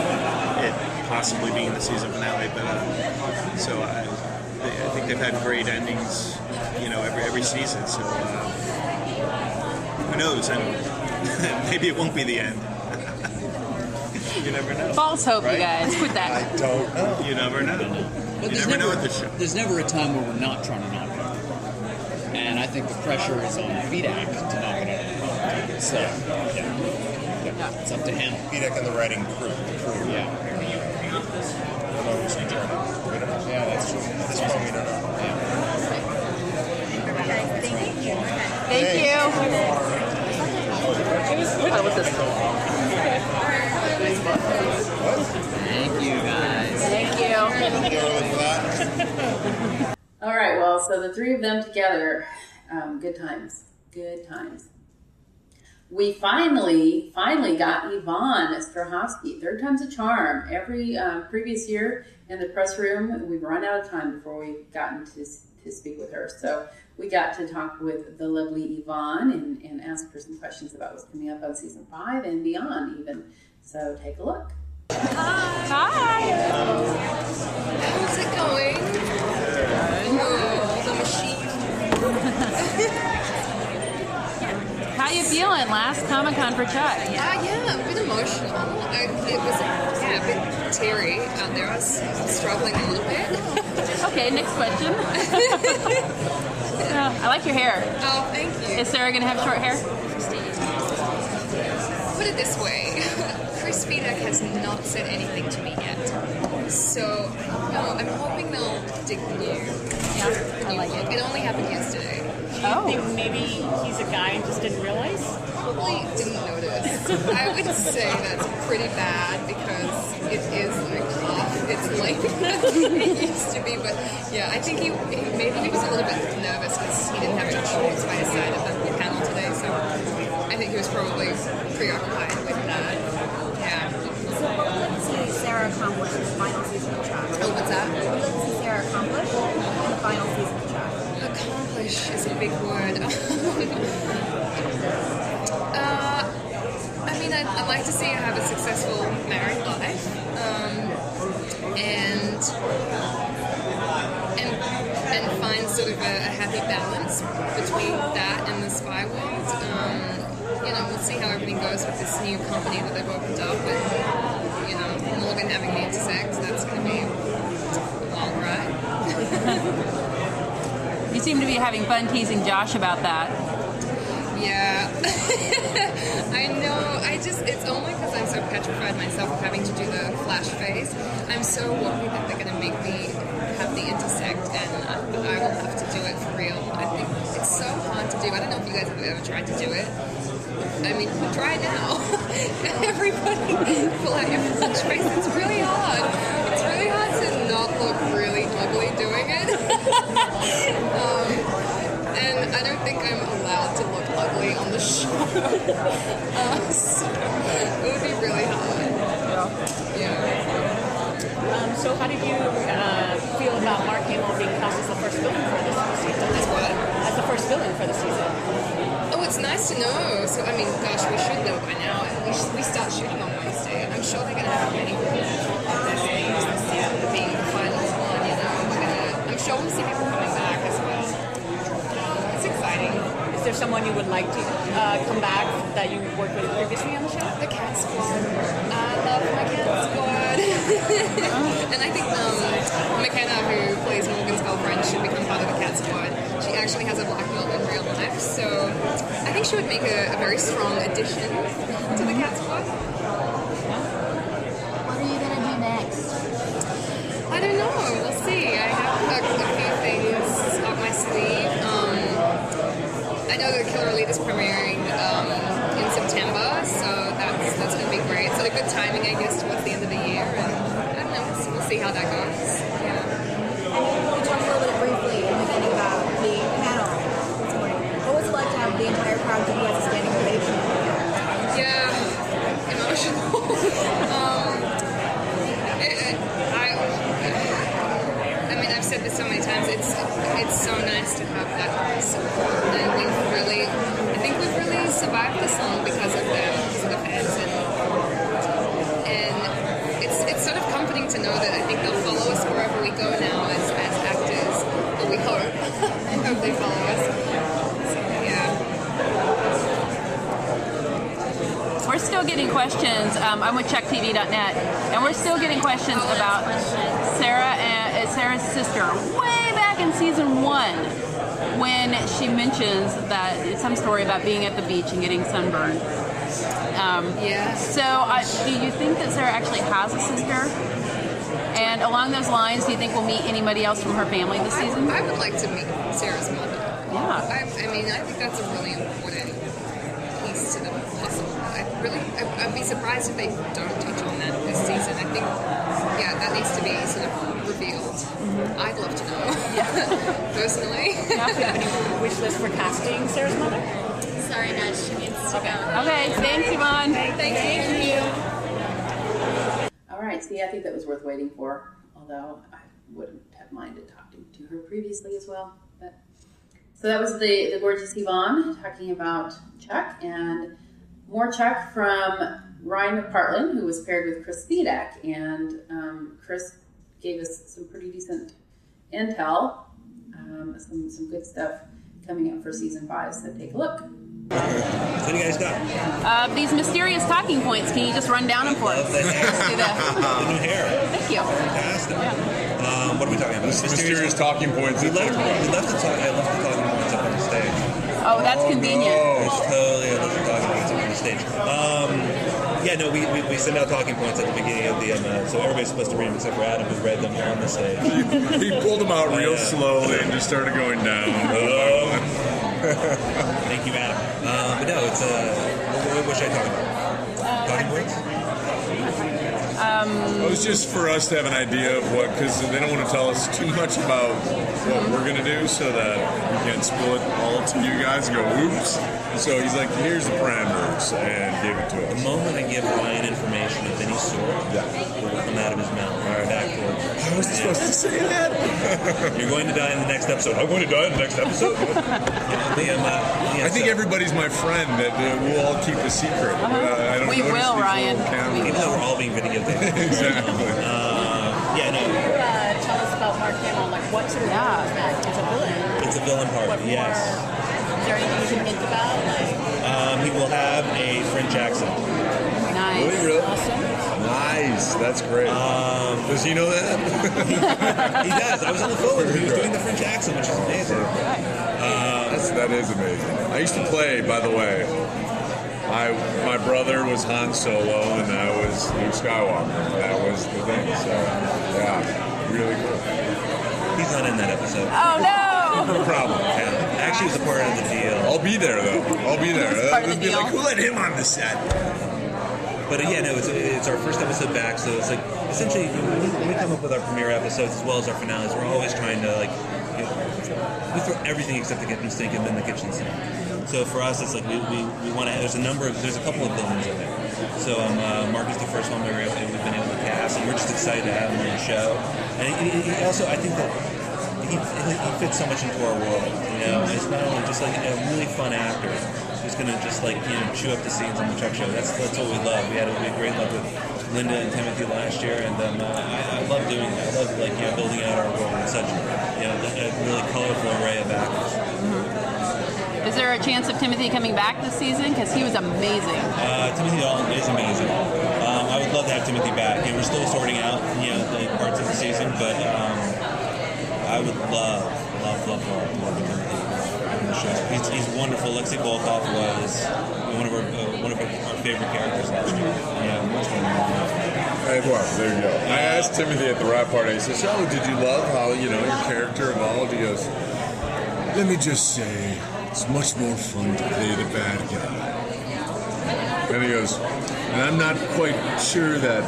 I: it possibly being the season finale. But so I think they've had great endings, every season. So who knows? And maybe it won't be the end. You never know.
E: False hope, right? You guys. Quit that.
K: I don't know.
I: You never know.
J: But
I: you never know with this show.
J: There's never a time where we're not trying to knock it out. And I think the pressure is on Fedak to knock it out. So, yeah. It's up to him.
K: Fedak and the writing crew.
J: Yeah.
K: Yeah, that's true. At this point, we don't know.
E: Thank you. What's this?
J: Thank you, guys.
E: Thank you. All right, well, so the three of them together, good times. Good times. We finally got Yvonne Strahovski. Third time's a charm. Every previous year in the press room, we've run out of time before we've gotten to speak with her. So we got to talk with the lovely Yvonne and ask her some questions about what's coming up on season 5 and beyond even. So take a look. Hi.
M: How's it going? Oh, the machine.
E: How you feeling? Last Comic-Con for Chuck.
M: Yeah, a bit emotional. It was a bit teary out there. I was struggling a little bit.
E: Okay, next question. I like your hair.
M: Oh, thank you.
E: Is Sarah going to have short hair?
M: Put it this way. Chris Fedak has not said anything to me yet. So, I'm hoping they'll dig new.
E: Yeah, I like it.
M: It only happened yesterday.
L: Do you think maybe he's a guy and just didn't realize?
M: Probably didn't notice. I would say that's pretty bad because it is like it's like it used to be. But yeah, I think maybe he was a little bit nervous because he didn't have any shorts by his side at the panel today. So I think he was probably preoccupied with that. Yeah.
H: So what would you like to see Sarah accomplish in the final season of Chuck?
M: Oh, what's that?
H: What would you like to see Sarah accomplish in the final season of Chuck?
M: Accomplish is a big word. I mean, I'd like to see her have a successful married life, and balance between that and the spy world. We'll see how everything goes with this new company that they've opened up, and Morgan having the intersect. That's going to be a wild ride.
F: You seem to be having fun teasing Josh about that.
M: Yeah, I know. It's only because I'm so petrified myself of having to do the flash face. I'm so worried that they're going to make me have the intersect, and I will have to do it for real. I think it's so hard to do. I don't know if you guys have ever tried to do it. I mean, try it now. Everybody pull out your flash face. It's really hard. It's really hard to not look really ugly doing it. And I don't think I'm allowed to look ugly on the show. So it would be really hard. Yeah.
L: So how did you feel about Mark Hamill being cast as the first villain for this season?
M: As what?
L: As the first villain for the season.
M: Oh, it's nice to know. So, I mean, gosh, we should know by now. We start shooting on Wednesday. I'm sure they're going to have many people of their names this season being the final one, I'm sure we'll see people coming back as well. It's exciting.
L: Is there someone you would like to come back that you worked with previously on the show?
M: The Cat Squad. I love my Cat Squad. And I think McKenna, who plays Morgan's girlfriend, should become part of the Cat Squad. She actually has a black belt in real life, so I think she would make a very strong addition to the Cat Squad.
F: What are you going to do next?
M: I don't know. We'll see. I have a few things up my sleeve. I know that Killer Elite is premiering in September, so that's going to be great. So a good timing, I guess, towards the end of the year, and I don't know. We'll see how that goes. Yeah.
H: We talked a little bit briefly in the beginning about the panel this morning. What was it like to have the entire crowd give you guys a standing ovation?
M: Yeah, emotional. I mean, I've said this so many times. It's so nice to have that support, and I think we've really survived this long because of them, because of the fans, and it's sort of comforting to know that I think they'll follow us wherever we go now as actors. Or we hope. I hope they follow us. So, yeah.
F: We're still getting questions. I'm with CheckTV.net, and we're still getting questions about Sarah's sister way back in season 1 when she mentions that it's some story about being at the beach and getting sunburned. So do you think that Sarah actually has a sister? And along those lines, do you think we'll meet anybody else from her family this season?
M: I would like to meet Sarah's mother.
F: Yeah.
M: I think that's a really important piece to the puzzle. I'd be surprised if they don't touch on that this season. I think, that needs to be sort of revealed. Mm-hmm. I'd love to know, personally.
L: Do you have any wish list for casting Sarah's mother?
F: Sorry, Nudge, she needs to go. Okay, thanks, Yvonne.
M: Thank you.
F: All right, see, I think that was worth waiting for, although I wouldn't have minded talking to her previously as well. So that was the gorgeous Yvonne talking about Chuck, and more Chuck from Ryan McPartlin, who was paired with Chris Fedak, and Chris gave us some pretty decent intel, some good stuff coming up for season 5, so take a look.
N: What do you guys got?
F: These mysterious talking points. Can you just run down them for us?
N: The hair.
F: Let's do that.
N: The new hair.
F: Thank you.
N: Fantastic.
F: Yeah.
N: What are we talking about?
O: Mysterious talking points.
N: I left the talking points up on the stage.
F: Oh, that's convenient.
N: No. Totally, I left the talking points up on the stage. We send out talking points at the beginning of the so everybody's supposed to read them except for Adam, who read them on the stage.
O: He pulled them out real slowly and just started going down.
N: Thank you, Adam. But no, it's what should I talk about? Talking points?
O: It was just for us to have an idea of what, because they don't want to tell us too much about what we're going to do so that we can't spill it all to you guys and go, oops. So he's like, here's the parameters, and gave it to us.
N: The moment I give Ryan information of any sort, it will come out of his mouth.
O: How was he supposed to say that?
N: You're going to die in the next episode. I'm going to die in the next episode.
O: I think everybody's my friend, that we'll all keep a secret. I don't
F: we will, Ryan.
N: Even though we're all being videotaped.
O: Exactly.
F: Can you
L: tell us about Mark Hamill? Like, what sort of role is that as a villain?
N: It's a villain party, yes.
L: Is there anything you can hint about?
N: He will have a French accent.
L: Nice.
O: Really?
L: Awesome.
O: Nice. That's great. Does he know that?
N: He does. I was on the phone with him. He was doing the French accent, which is amazing.
O: That is amazing. I used to play, by the way. My brother was Han Solo, and I was Luke Skywalker. That was the thing. So, yeah, really cool.
N: He's not in that episode.
L: Oh, no!
N: No problem. Yeah. Actually, it was a part of the deal.
O: I'll be there, though. I'll be there.
L: Part of the deal.
O: Like, who let him on the set?
N: But yeah, no, it's our first episode back, so it's like essentially when we come up with our premiere episodes as well as our finales, we're always trying to we throw everything except the kitchen sink and then the kitchen sink. So for us, it's like we want to. There's a couple of villains in there. So Mark is the first one we've been able to cast, and we're just excited to have him on the show. And he also, I think that he fits so much into our world. It's not only just like a really fun actor who's going to just chew up the scenes on the Chuck show. That's what we love. We had a great luck with Linda and Timothy last year, and I love doing that. I love building out our world in such a really colorful array of actors.
L: Is there a chance of Timothy coming back this season? Because he was amazing.
N: Timothy Dalton is amazing. I would love to have Timothy back. We're still sorting out the parts of the season, but I would love to work with Timothy on the show. He's wonderful. Lexi Volkoff was one of our favorite characters last year. Much more.
O: Well, there you go. I asked Timothy at the wrap party. I said, "So, did you love how your character evolved?" He goes, "Let me just say, it's much more fun to play the bad guy." And he goes, "And I'm not quite sure that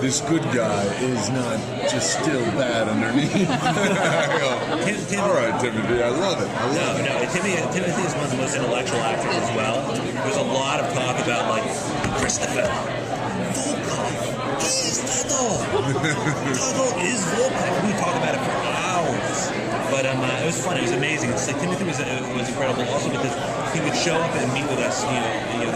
O: this good guy is not just still bad underneath." I go, "All right, Timothy, I love it.
N: No, Timothy is one of the most intellectual actors as well. There's a lot of talk about Christopher Volkoff. He's Volkoff is Volkoff. We talk about it for hours. But it was fun. It was amazing. It's Timothy was incredible also because he would show up and meet with us, to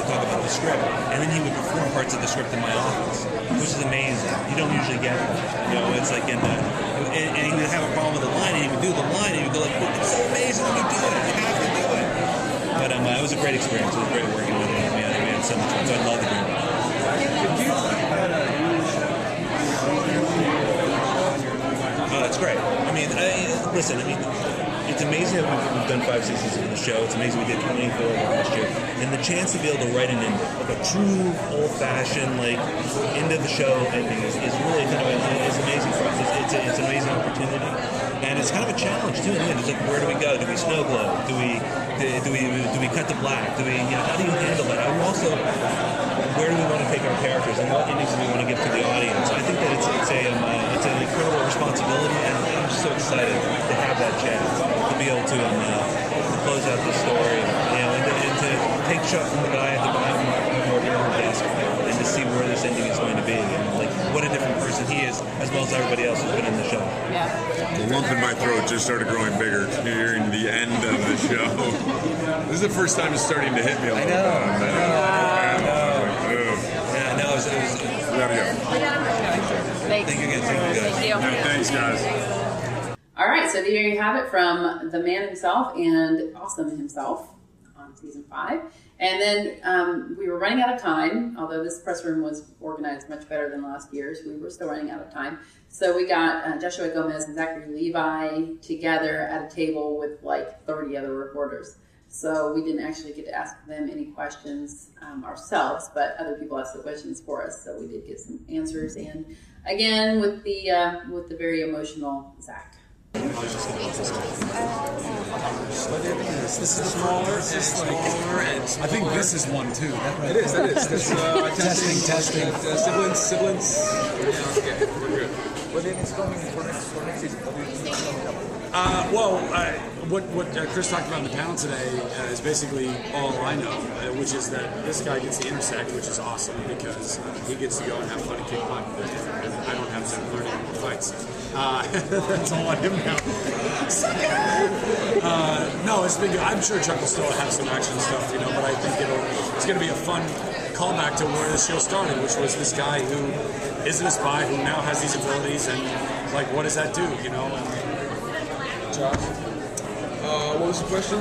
N: talk about the script, and then he would perform parts of the script in my office, which is amazing. You don't usually get that. It's like and he would have a problem with the line, and he would do the line, and he would go "It's so amazing when you do it. You have to do it." But it was a great experience. It was great working with him. We had so much fun. So I'd love to bring him. Oh, that's great. Listen, it's amazing that we've done 5 seasons of the show. It's amazing we did 24 last year. And the chance to be able to write an ending, a true old-fashioned, end of the show ending is really it's amazing for us. It's an amazing opportunity. And it's kind of a challenge, too. And it's where do we go? Do we snow globe? Do we cut to black? How do you handle it? And also, where do we want to take our characters? And what endings do we want to give to the audience? I think that it's an incredible responsibility, and I'm just so excited to have that chance to be able to close out this story, and to take Chuck from the guy at the bottom of our desk and to see where this ending is going to be, and what a different person he is, as well as everybody else who's been in the show.
L: Yeah.
O: The lump in my throat just started growing bigger nearing the end of the show. This is the first time it's starting to hit me a little bit.
N: Yeah, no, it was
O: we gotta go.
L: Thanks.
N: Thank you again. Thank you guys.
L: Thank you.
O: Yeah, thanks, guys.
E: All right, so there you have it from the man himself and Awesome himself on season 5. And then we were running out of time, although this press room was organized much better than last year's. We were still running out of time. So we got Joshua Gomez and Zachary Levi together at a table with 30 other reporters. So we didn't actually get to ask them any questions ourselves, but other people asked the questions for us. So we did get some answers, and again with the very emotional Zach.
P: This is smaller. I think this is one too.
Q: It is. This, testing. Siblings. Yeah, okay, we're good. What do you think is coming for next season?
P: What Chris talked about in the panel today is basically all I know, which is that this guy gets to intersect, which is awesome because he gets to go and have fun and kick butt, and I don't have to learn any more fights. That's all on him now. No, it's been good. I'm sure Chuck will still have some action stuff, but I think it's going to be a fun callback to where the show started, which was this guy who isn't a spy, who now has these abilities, and what does that do, Josh?
Q: pose the question.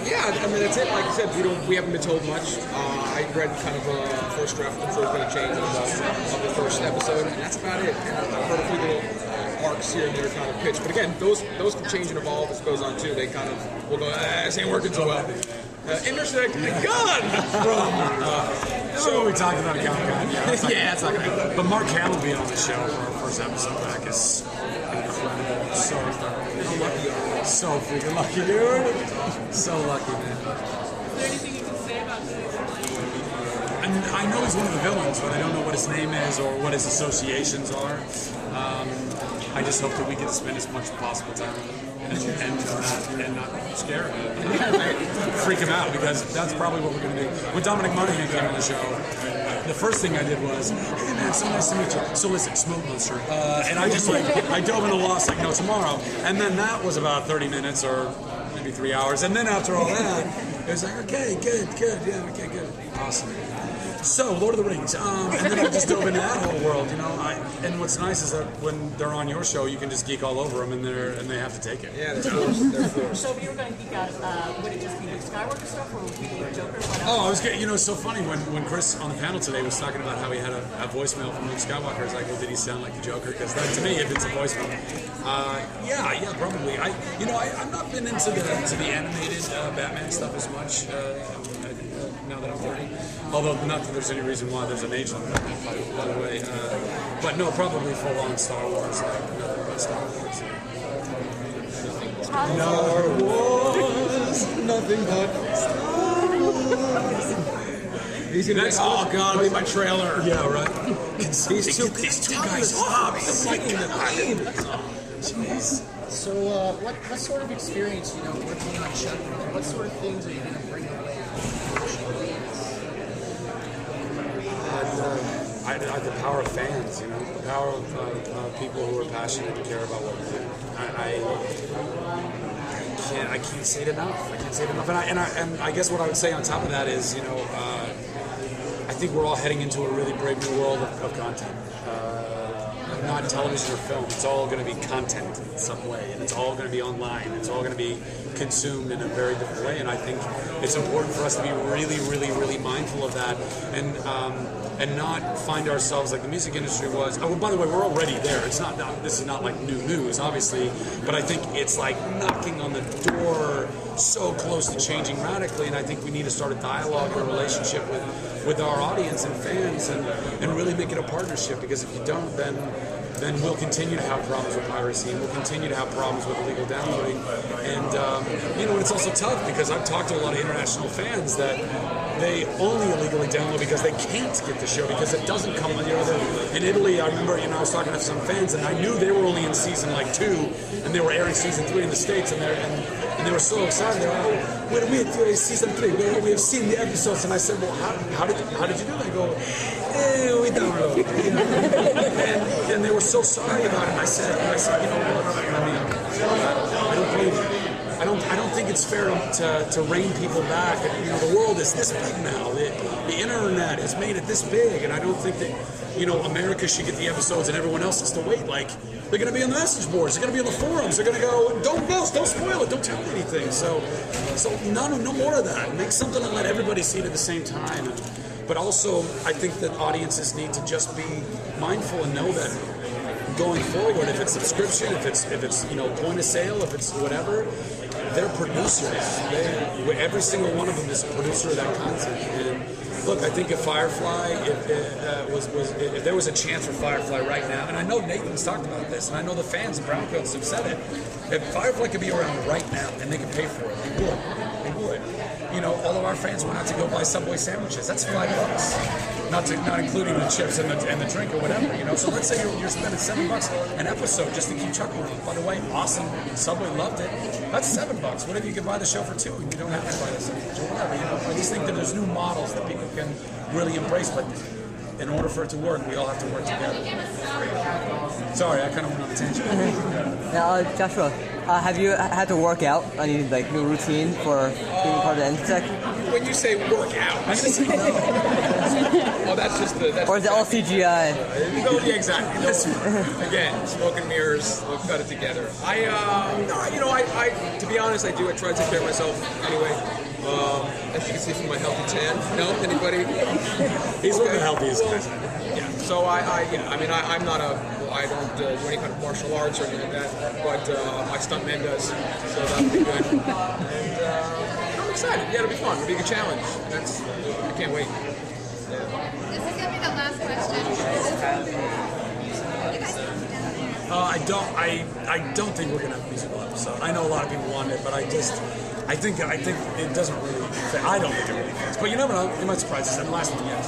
Q: Yeah, I mean that's it. Like I said, we haven't been told much. I read kind of a first draft. I'm sure it's going to change of the first episode, and that's about it. And I've heard a few little arcs here and there kind of pitched, but again, those can change and evolve as it goes on too. They kind of will go, this ain't working so well. Intersect a gun from.
P: So we talked about a gun.
Q: Yeah, it's not going to.
P: But Mark Hamill being on the show for our first episode back is incredible. So freaking lucky, dude. So lucky, man.
L: Is there anything you can say about this?
P: I know he's one of the villains, but I don't know what his name is or what his associations are. I just hope that we get to spend as much as possible time with him and not scare him. Freak him out, because that's probably what we're going to do. When Dominic Monaghan came on the show, the first thing I did was, hey man, so nice to meet you. So listen, Smoke Monster. And I just I dove into Lost like no tomorrow. And then that was about 30 minutes or maybe 3 hours. And then after all that, it was like, okay, good, yeah, okay, good. Awesome. So, Lord of the Rings, and then I just dove into that whole world, you know. And what's nice is that when they're on your show, you can just geek all over them, and they have to take it.
Q: Yeah, they're forced.
L: So, if you were going to geek out, would it just be Luke Skywalker stuff, or would it be Joker?
P: Oh, I was getting, it's so funny when Chris on the panel today was talking about how he had a voicemail from Luke Skywalker. I was like, well, did he sound like the Joker? Because that, to me, if it's a voicemail, yeah, probably. I've not been into the animated Batman stuff as much. Now that I'm 30. Although, not that there's any reason why there's an age limit, by the way. But no, probably full-on Star Wars, Star Wars.
Q: Star Wars, nothing but Star Wars. He's gonna
P: Next, oh god, it'll be my trailer.
Q: Yeah, right.
P: These two guys off.
Q: Jeez.
R: So, what sort of experience, working on Chuck? What sort of things are you going to bring away?
P: The power of fans, the power of people who are passionate and care about what we do. I can't say it enough. And I guess what I would say on top of that is, I think we're all heading into a really brave new world of content. Not television or film. It's all going to be content in some way, and it's all going to be online. It's all going to be consumed in a very different way, and I think it's important for us to be really, really, really mindful of that, and not find ourselves like the music industry was. Oh, by the way, we're already there. This is not like new news, obviously, but I think it's like knocking on the door, so close to changing radically, and I think we need to start a dialogue and a relationship with our audience and fans, and really make it a partnership, because if you don't, then we'll continue to have problems with piracy, and we'll continue to have problems with illegal downloading. And it's also tough, because I've talked to a lot of international fans that they only illegally download because they can't get the show, because it doesn't come on. In Italy, I remember, I was talking to some fans, and I knew they were only in season 2, and they were airing season 3 in the States, and they were so excited. They were like, oh, we're season 3. We have seen the episodes, and I said, well, how did you do that? They go, we download. And they were so sorry about it. And I said, what? I don't believe it. I don't think it's fair to rein people back. The world is this big now. The internet has made it this big, and I don't think that America should get the episodes and everyone else has to wait. Like, they're going to be on the message boards. They're going to be on the forums. They're going to go, don't spoil it. Don't tell me anything. So no more of that. Make something and let everybody see it at the same time. But also, I think that audiences need to just be mindful and know that going forward, if it's subscription, if it's point of sale, if it's whatever, they're producers. Every single one of them is a producer of that content. And look, I think if Firefly, if there was a chance for Firefly right now, and I know Nathan's talked about this, and I know the fans of Browncoats have said it, if Firefly could be around right now and they could pay for it, they would. All of our fans went out to go buy Subway sandwiches. That's $5, not including the chips and the drink or whatever. So let's say you're spending $7 an episode just to keep Chuck around. By the way, awesome. Subway loved it. That's $7. What if you could buy the show for $2 and you don't have to buy the sandwich or whatever? I just think that there's new models that people can really embrace, but in order for it to work, we all have to work together. Sorry, I kind of went on a tangent.
S: Now, Joshua, Have you had to work out? Any like new routine for being part of the NSEC?
Q: When you say work out, oh, that's just the. That's
S: or is it all CGI?
Q: No, yeah, exactly. No, again, smoke and mirrors. We'll cut it together. I to be honest, I do. I try to take care of myself anyway. As you can see from my healthy tan. No, anybody?
P: He's one of the healthiest guys.
Q: Yeah. So I'm not I don't do any kind of martial arts or anything like that, but my stuntman does, so that'll be good. And I'm excited. Yeah, it'll be fun. It'll be a good challenge. I can't wait. Yeah.
M: This is gonna be the last question.
P: I don't think we're gonna have a musical episode. I know a lot of people want it, but I think it doesn't really fit. I don't think it really fits. But you never know. It might surprise us. And the last one, yes.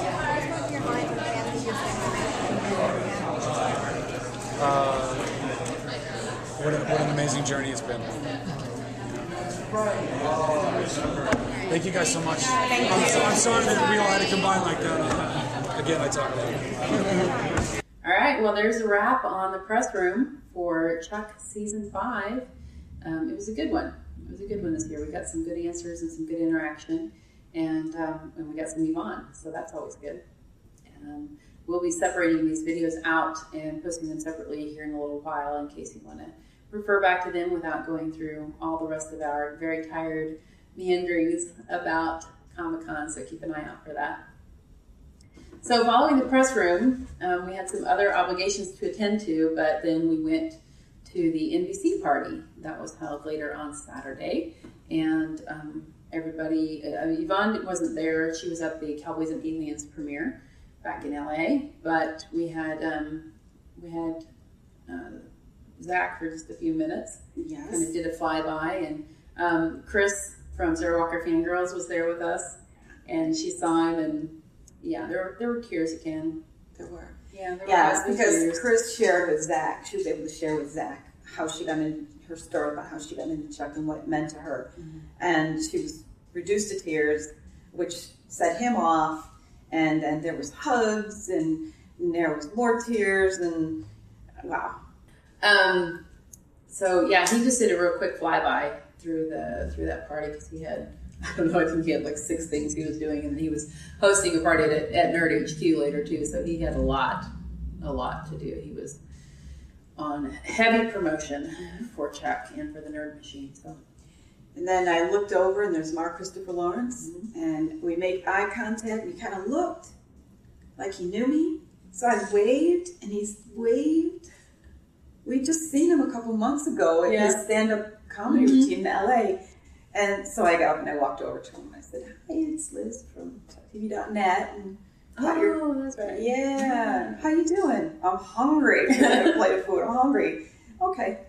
P: What an amazing journey it's been. Thank you guys so much. I'm sorry that we all had to combine like that. Again, I talk about it.
F: All right, well, there's a wrap on the press room for Chuck Season 5. It was a good one. It was a good one this year. We got some good answers and some good interaction, and we got some Yvonne, so that's always good. We'll be separating these videos out and posting them separately here in a little while in case you want to refer back to them without going through all the rest of our very tired meanderings about Comic-Con, so keep an eye out for that. So following the press room, we had some other obligations to attend to, but then we went to the NBC party that was held later on Saturday, and everybody, Yvonne wasn't there. She was at the Cowboys and Aliens premiere back in LA, but we had Zach for just a few minutes.
G: Yes.
F: Kind of did a flyby, and Chris from Sarah Walker Fangirls was there with us, and she saw him, and yeah, there were tears again.
G: There were.
F: Yeah, there
G: yes,
F: were
G: because
F: tears.
G: Chris shared with Zach. She was able to share with Zach how she got in her story about how she got into Chuck and what it meant to her, and she was reduced to tears, which set him off. And then there was hugs, and there was more tears, and wow.
F: So yeah, he just did a real quick flyby through that party because he had, I don't know, I think he had like 6 things he was doing, and he was hosting a party at Nerd HQ later too. So he had a lot to do. He was on heavy promotion for Chuck and for the Nerd Machine. So.
G: And then I looked over, and there's Mark Christopher Lawrence, and we made eye contact. We kind of looked like he knew me, so I waved, and he waved. We just seen him a couple months ago at his stand-up comedy routine in LA, and so I got up and I walked over to him and I said, "Hi, it's Liz from TV.net." And
F: that's right.
G: Yeah. How you doing? I'm hungry. I had a plate of food. I'm hungry. Okay.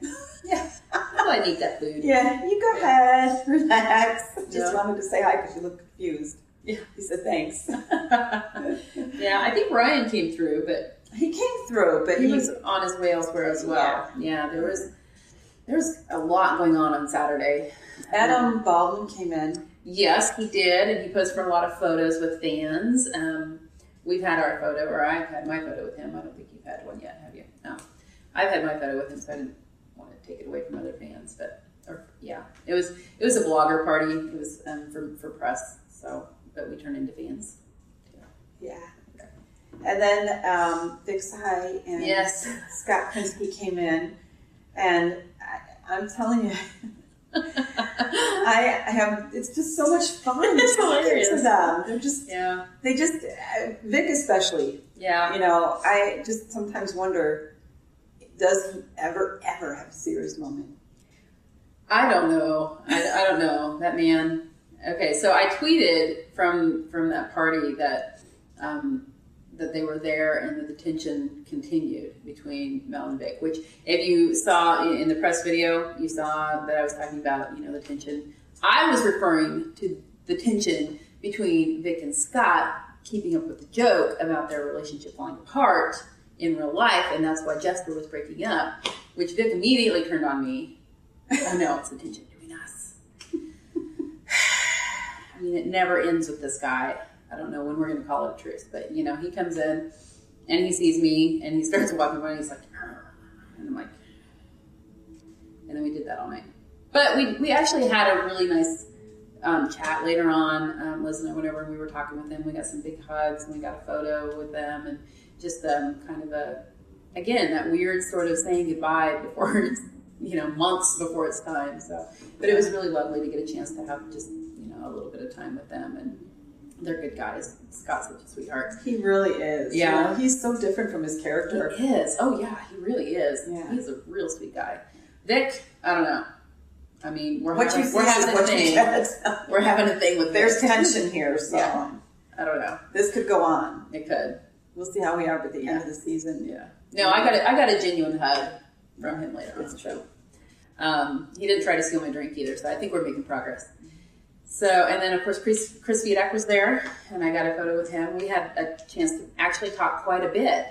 G: Yeah.
F: Oh, I need that food.
G: Yeah, you go ahead. Relax. Just wanted to say hi because you look confused.
F: Yeah.
G: He said thanks.
F: Yeah, I think Ryan came through, but
G: he came through, but
F: he was on his way elsewhere as well. Yeah, there was a lot going on Saturday.
G: Adam Baldwin came in.
F: Yes, he did, and he posed for a lot of photos with fans. We've had our photo, or I've had my photo with him. I don't think you've had one yet, have you? No. I've had my photo with him, so I didn't want to take it away from other fans. But it was a blogger party. It was for press, but we turned into fans.
G: Yeah. And then Vik Sahay and Scott Krinsky came in, and I'm telling you, it's just so much fun.
F: It's hilarious
G: to them. They're just, Vik especially.
F: Yeah.
G: You know, I just sometimes wonder, does he ever have a serious moment?
F: I don't know. I don't know. That man. Okay, so I tweeted from that party that they were there and that the tension continued between Mel and Vik, which if you saw in the press video, you saw that I was talking about, the tension. I was referring to the tension between Vik and Scott keeping up with the joke about their relationship falling apart in real life, and that's why Jester was breaking up, which Vik immediately turned on me. Oh no, it's the tension between us. I mean, it never ends with this guy. I don't know when we're going to call it a truce, but he comes in and he sees me and he starts walking by and he's like, and I'm like, and
E: and then we did that all night. But we actually had a really nice chat later on. Liz and I went over and we were talking with them. We got some big hugs and we got a photo with them, and just kind of again, that weird sort of saying goodbye before it's, months before it's time. So, but it was really lovely to get a chance to have just, a little bit of time with them, and they're good guys. Scott's such a sweetheart.
G: He really is.
E: Yeah.
G: He's so different from his character.
E: He is. Oh yeah, he really is.
G: Yeah.
E: He's a real sweet guy. Vic, I don't know. I mean, we're
G: What
E: having
G: you
E: a
G: see is what you
E: thing.
G: get.
E: We're having a thing with
G: There's
E: Vic.
G: tension here, so
E: Yeah. I don't know.
G: This could go on.
E: It could.
G: We'll see how we are at the end of the season.
E: Yeah. No, I got a genuine hug from him later on the show. He didn't try to steal my drink either, so I think we're making progress. So, and then of course Chris Fedak was there, and I got a photo with him. We had a chance to actually talk quite a bit,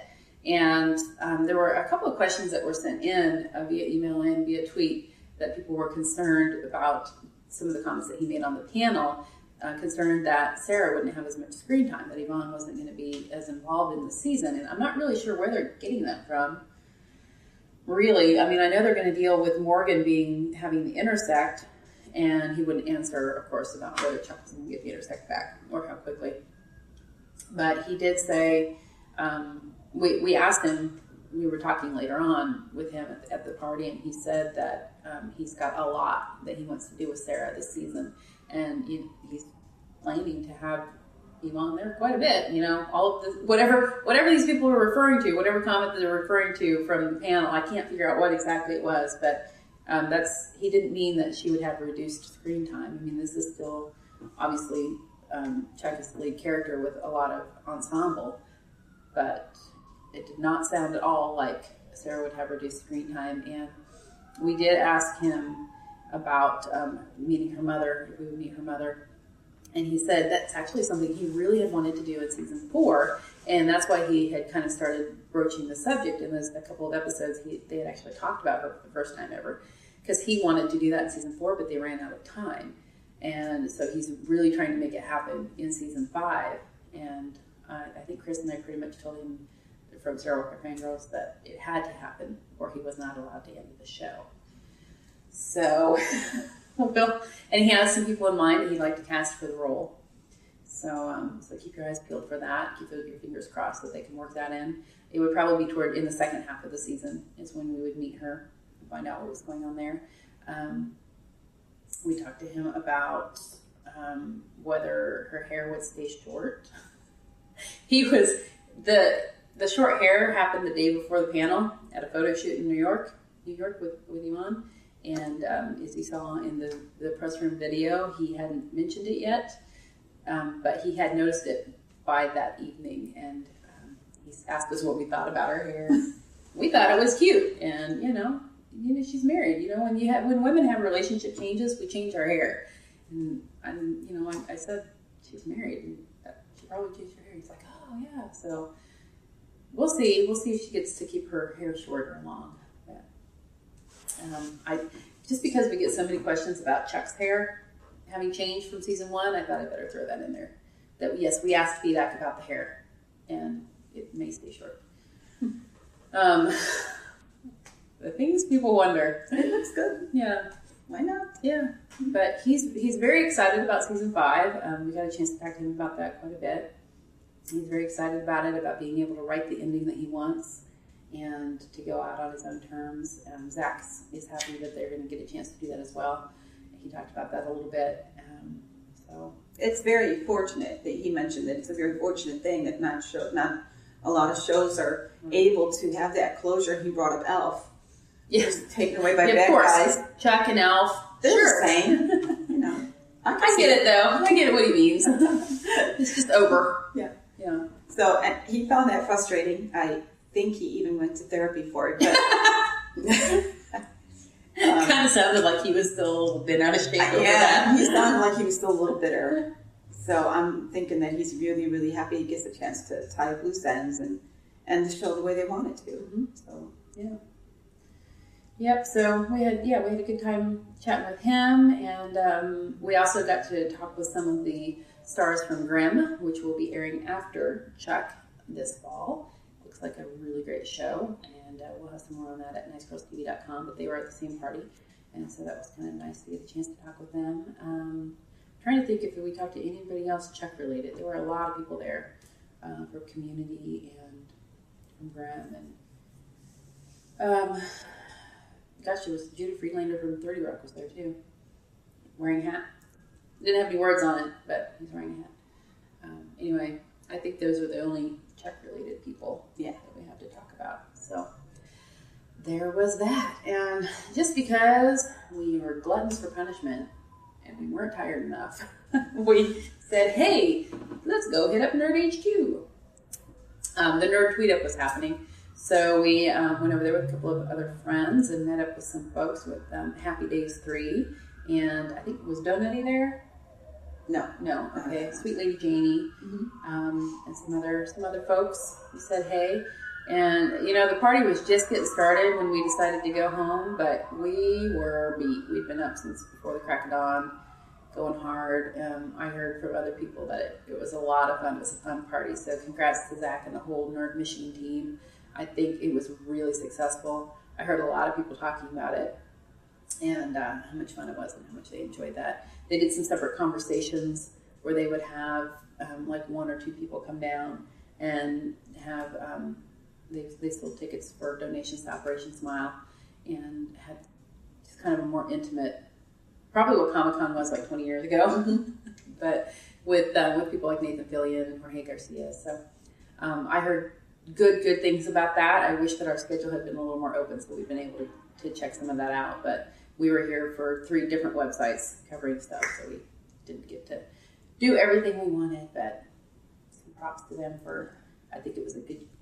E: and there were a couple of questions that were sent in via email and via tweet that people were concerned about some of the comments that he made on the panel, concerned that Sarah wouldn't have as much screen time, that Yvonne wasn't going to be as involved in the season, and I'm not really sure where they're getting that from. Really, I mean, I know they're going to deal with Morgan having the intersect, and he wouldn't answer, of course, about whether Chuck was going to get the intersect back or how quickly. But he did say, we asked him, we were talking later on with him at the party, and he said that he's got a lot that he wants to do with Sarah this season, and he's planning to have Yvonne there quite a bit. All of this, whatever these people are referring to, whatever comment they're referring to from the panel, I can't figure out what exactly it was, but he didn't mean that she would have reduced screen time. I mean, this is still obviously Chuck is the lead character with a lot of ensemble, but it did not sound at all like Sarah would have reduced screen time. And we did ask him about meeting her mother, if we would meet her mother. And he said that's actually something he really had wanted to do in season 4. And that's why he had kind of started broaching the subject in a couple of episodes. They had actually talked about her for the first time ever, because he wanted to do that in season 4, but they ran out of time. And so he's really trying to make it happen in season 5. And I think Chris and I pretty much told him from Sarah Walker Fangirls that it had to happen, or he was not allowed to end the show. So, Bill, and he has some people in mind that he'd like to cast for the role. So keep your eyes peeled for that. Keep your fingers crossed that they can work that in. It would probably be in the second half of the season is when we would meet her and find out what was going on there. We talked to him about whether her hair would stay short. The short hair happened the day before the panel at a photo shoot in New York with Yvonne. And as you saw in the press room video, he hadn't mentioned it yet, but he had noticed it by that evening, and he asked us what we thought about her hair. We thought it was cute, and she's married. When women have relationship changes, we change our hair. And I said she's married, and she probably changed her hair. He's like, oh yeah. So we'll see. We'll see if she gets to keep her hair short or long. Just because we get so many questions about Chuck's hair having changed from season 1, I thought I'd better throw that in there. That yes, we asked Fedak about the hair, and it may stay short. The things people wonder.
G: It looks good.
E: Yeah.
G: Why not?
E: Yeah. But he's very excited about season 5. We got a chance to talk to him about that quite a bit. He's very excited about it, about being able to write the ending that he wants and to go out on his own terms. Zach is happy that they're going to get a chance to do that as well. He talked about that a little bit.
G: It's very fortunate that he mentioned that it's a very fortunate thing that not a lot of shows are able to have that closure. He brought up Elf.
E: Yes,
G: taken away by bad
E: of course.
G: guys.
E: Chuck and Elf.
G: They're the same.
E: I get it though. I get what he means. It's just over.
G: Yeah.
E: Yeah.
G: So and he found that frustrating. I think he even went to therapy for it. But
E: it kind of sounded like he was still been out of shape over
G: yeah,
E: that.
G: he sounded like he was still a little bitter. So I'm thinking that he's really, really happy he gets a chance to tie up loose ends and the show the way they want it to.
E: Mm-hmm. So yeah. Yep. So we had a good time chatting with him, and we also got to talk with some of the stars from Grimm, which will be airing after Chuck this fall. Looks like a really great show, and we'll have some more on that at nicegirlstv.com. But they were at the same party, And so that was kind of nice to get a chance to talk with them. Trying to think if we talked to anybody else Chuck related. There were a lot of people there from Community and from Grimm. And gosh, it was Judah Friedlander from 30 Rock was there too, wearing a hat. Didn't have any words on it, but he's wearing a hat. Anyway, I think those are the only Chuck-related people that we have to talk about. So there was that. And just because we were gluttons for punishment and we weren't tired enough, we said, hey, let's go hit up Nerd HQ. The Nerd Tweet Up was happening. So we went over there with a couple of other friends and met up with some folks with Happy Days 3. And I think, was Donutty there? No. Okay. Sweet Lady Janie, and some other folks. We said hey, and the party was just getting started when we decided to go home, but we were beat. We'd been up since before the crack of dawn, going hard. I heard from other people that it was a lot of fun. It was a fun party. So congrats to Zach and the whole Nerd Machine team. I think it was really successful. I heard a lot of people talking about it. And how much fun it was and how much they enjoyed that. They did some separate conversations where they would have like 1 or 2 people come down and have, they sold tickets for donations to Operation Smile and had just kind of a more intimate, probably what Comic-Con was like 20 years ago, but with people like Nathan Fillion and Jorge Garcia. So I heard good things about that. I wish that our schedule had been a little more open so we'd been able to check some of that out, but we were here for 3 different websites covering stuff, so we didn't get to do everything we wanted, but some props to them for, I think it was a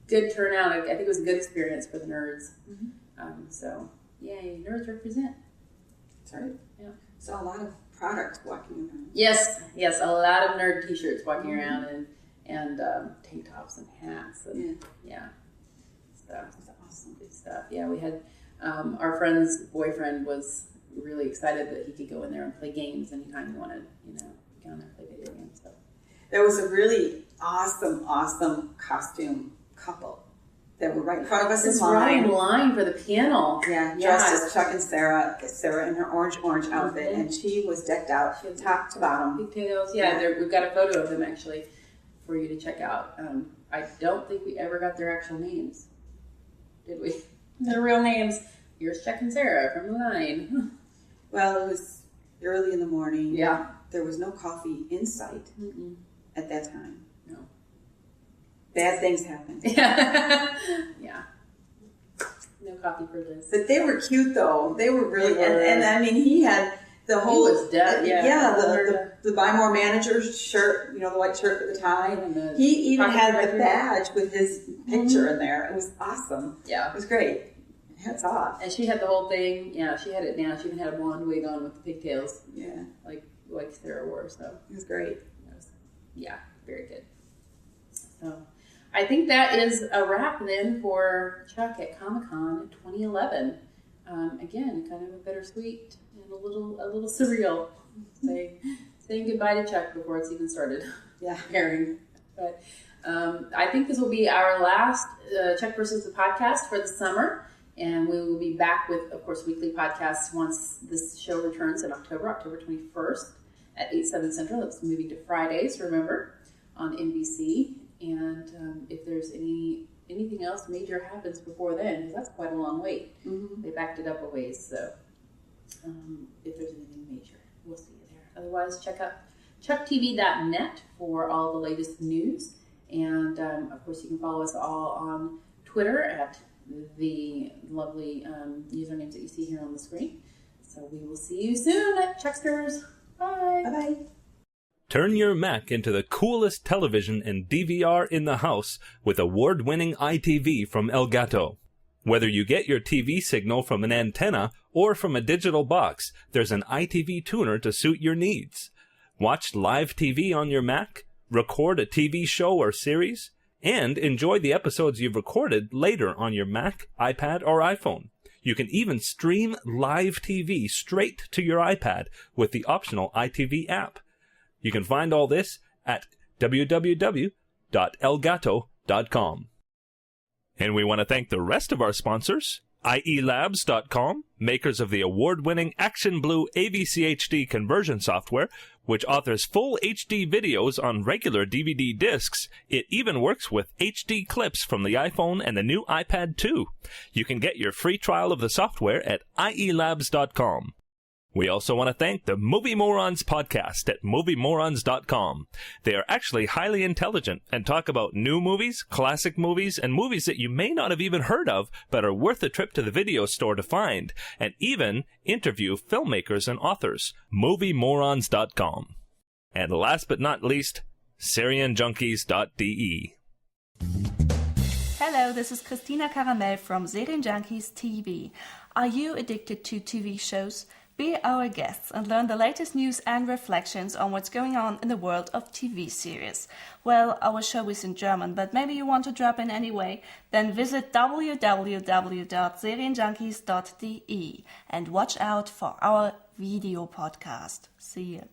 E: good turnout. I think it was a good experience for the nerds. So, yay, nerds represent.
G: That's right.
E: Yeah.
G: Saw a lot of product walking around.
E: Yes, a lot of nerd t-shirts walking around and tank tops and hats. And, so that's awesome. Good stuff. Yeah, we had... our friend's boyfriend was really excited that he could go in there and play games anytime he wanted, go in there and play video games. So.
G: There was a really awesome costume couple that were right in front of us in line.
E: Right in line for the panel.
G: Yeah, dressed as Chuck and Sarah. Sarah in her orange outfit, and she was decked out top to bottom.
E: Pigtails. Yeah. We've got a photo of them actually for you to check out. I don't think we ever got their actual names, did we? Their real names. Here's Chuck and Sarah from the line.
G: Well, it was early in the morning.
E: Yeah.
G: There was no coffee in sight at that time.
E: No.
G: Bad things happened.
E: Yeah. No coffee for Liz.
G: But they were cute, though. They were really, and I mean, he had the whole...
E: He was dead,
G: the Buy More manager shirt, the white shirt with the tie. He even had the badge with his picture in there. It was awesome.
E: Yeah.
G: It was great. Hats off.
E: And she had the whole thing. Yeah, she had it down. She even had a blonde wig on with the pigtails.
G: Yeah.
E: Like Sarah wore, so.
G: It was great.
E: Very good. So, I think that is a wrap then for Chuck at Comic-Con 2011. Again, kind of a bittersweet and a little surreal. Saying goodbye to Chuck before it's even started.
G: Yeah.
E: Airing. But I think this will be our last Chuck versus the podcast for the summer. And we will be back with, of course, weekly podcasts once this show returns in October 21st at 8/7 Central. That's moving to Fridays, remember, on NBC. And if there's anything else major happens before then, because that's quite a long wait. They backed it up a ways, so if there's anything major, we'll see you there. Otherwise, check out chucktv.net for all the latest news. And, of course, you can follow us all on Twitter at the lovely usernames that you see here on the screen. So we will see you soon, Chucksters. Bye.
G: Bye-bye.
A: Turn your Mac into the coolest television and DVR in the house with award-winning iTV from Elgato. Whether you get your TV signal from an antenna or from a digital box, there's an iTV tuner to suit your needs. Watch live TV on your Mac, record a TV show or series, and enjoy the episodes you've recorded later on your Mac, iPad, or iPhone. You can even stream live TV straight to your iPad with the optional iTV app. You can find all this at www.elgato.com. And we want to thank the rest of our sponsors, IELabs.com, makers of the award-winning Action Blue AVC HD conversion software, which authors full HD videos on regular DVD discs. It even works with HD clips from the iPhone and the new iPad 2. You can get your free trial of the software at IELabs.com. We also want to thank the Movie Morons podcast at moviemorons.com. They are actually highly intelligent and talk about new movies, classic movies, and movies that you may not have even heard of but are worth a trip to the video store to find, and even interview filmmakers and authors. moviemorons.com. And last but not least, SerienJunkies.de.
T: Hello, this is Christina Caramel from Serienjunkies TV. Are you addicted to TV shows? Be our guests and learn the latest news and reflections on what's going on in the world of TV series. Well, our show is in German, but maybe you want to drop in anyway? Then visit www.serienjunkies.de and watch out for our video podcast. See you.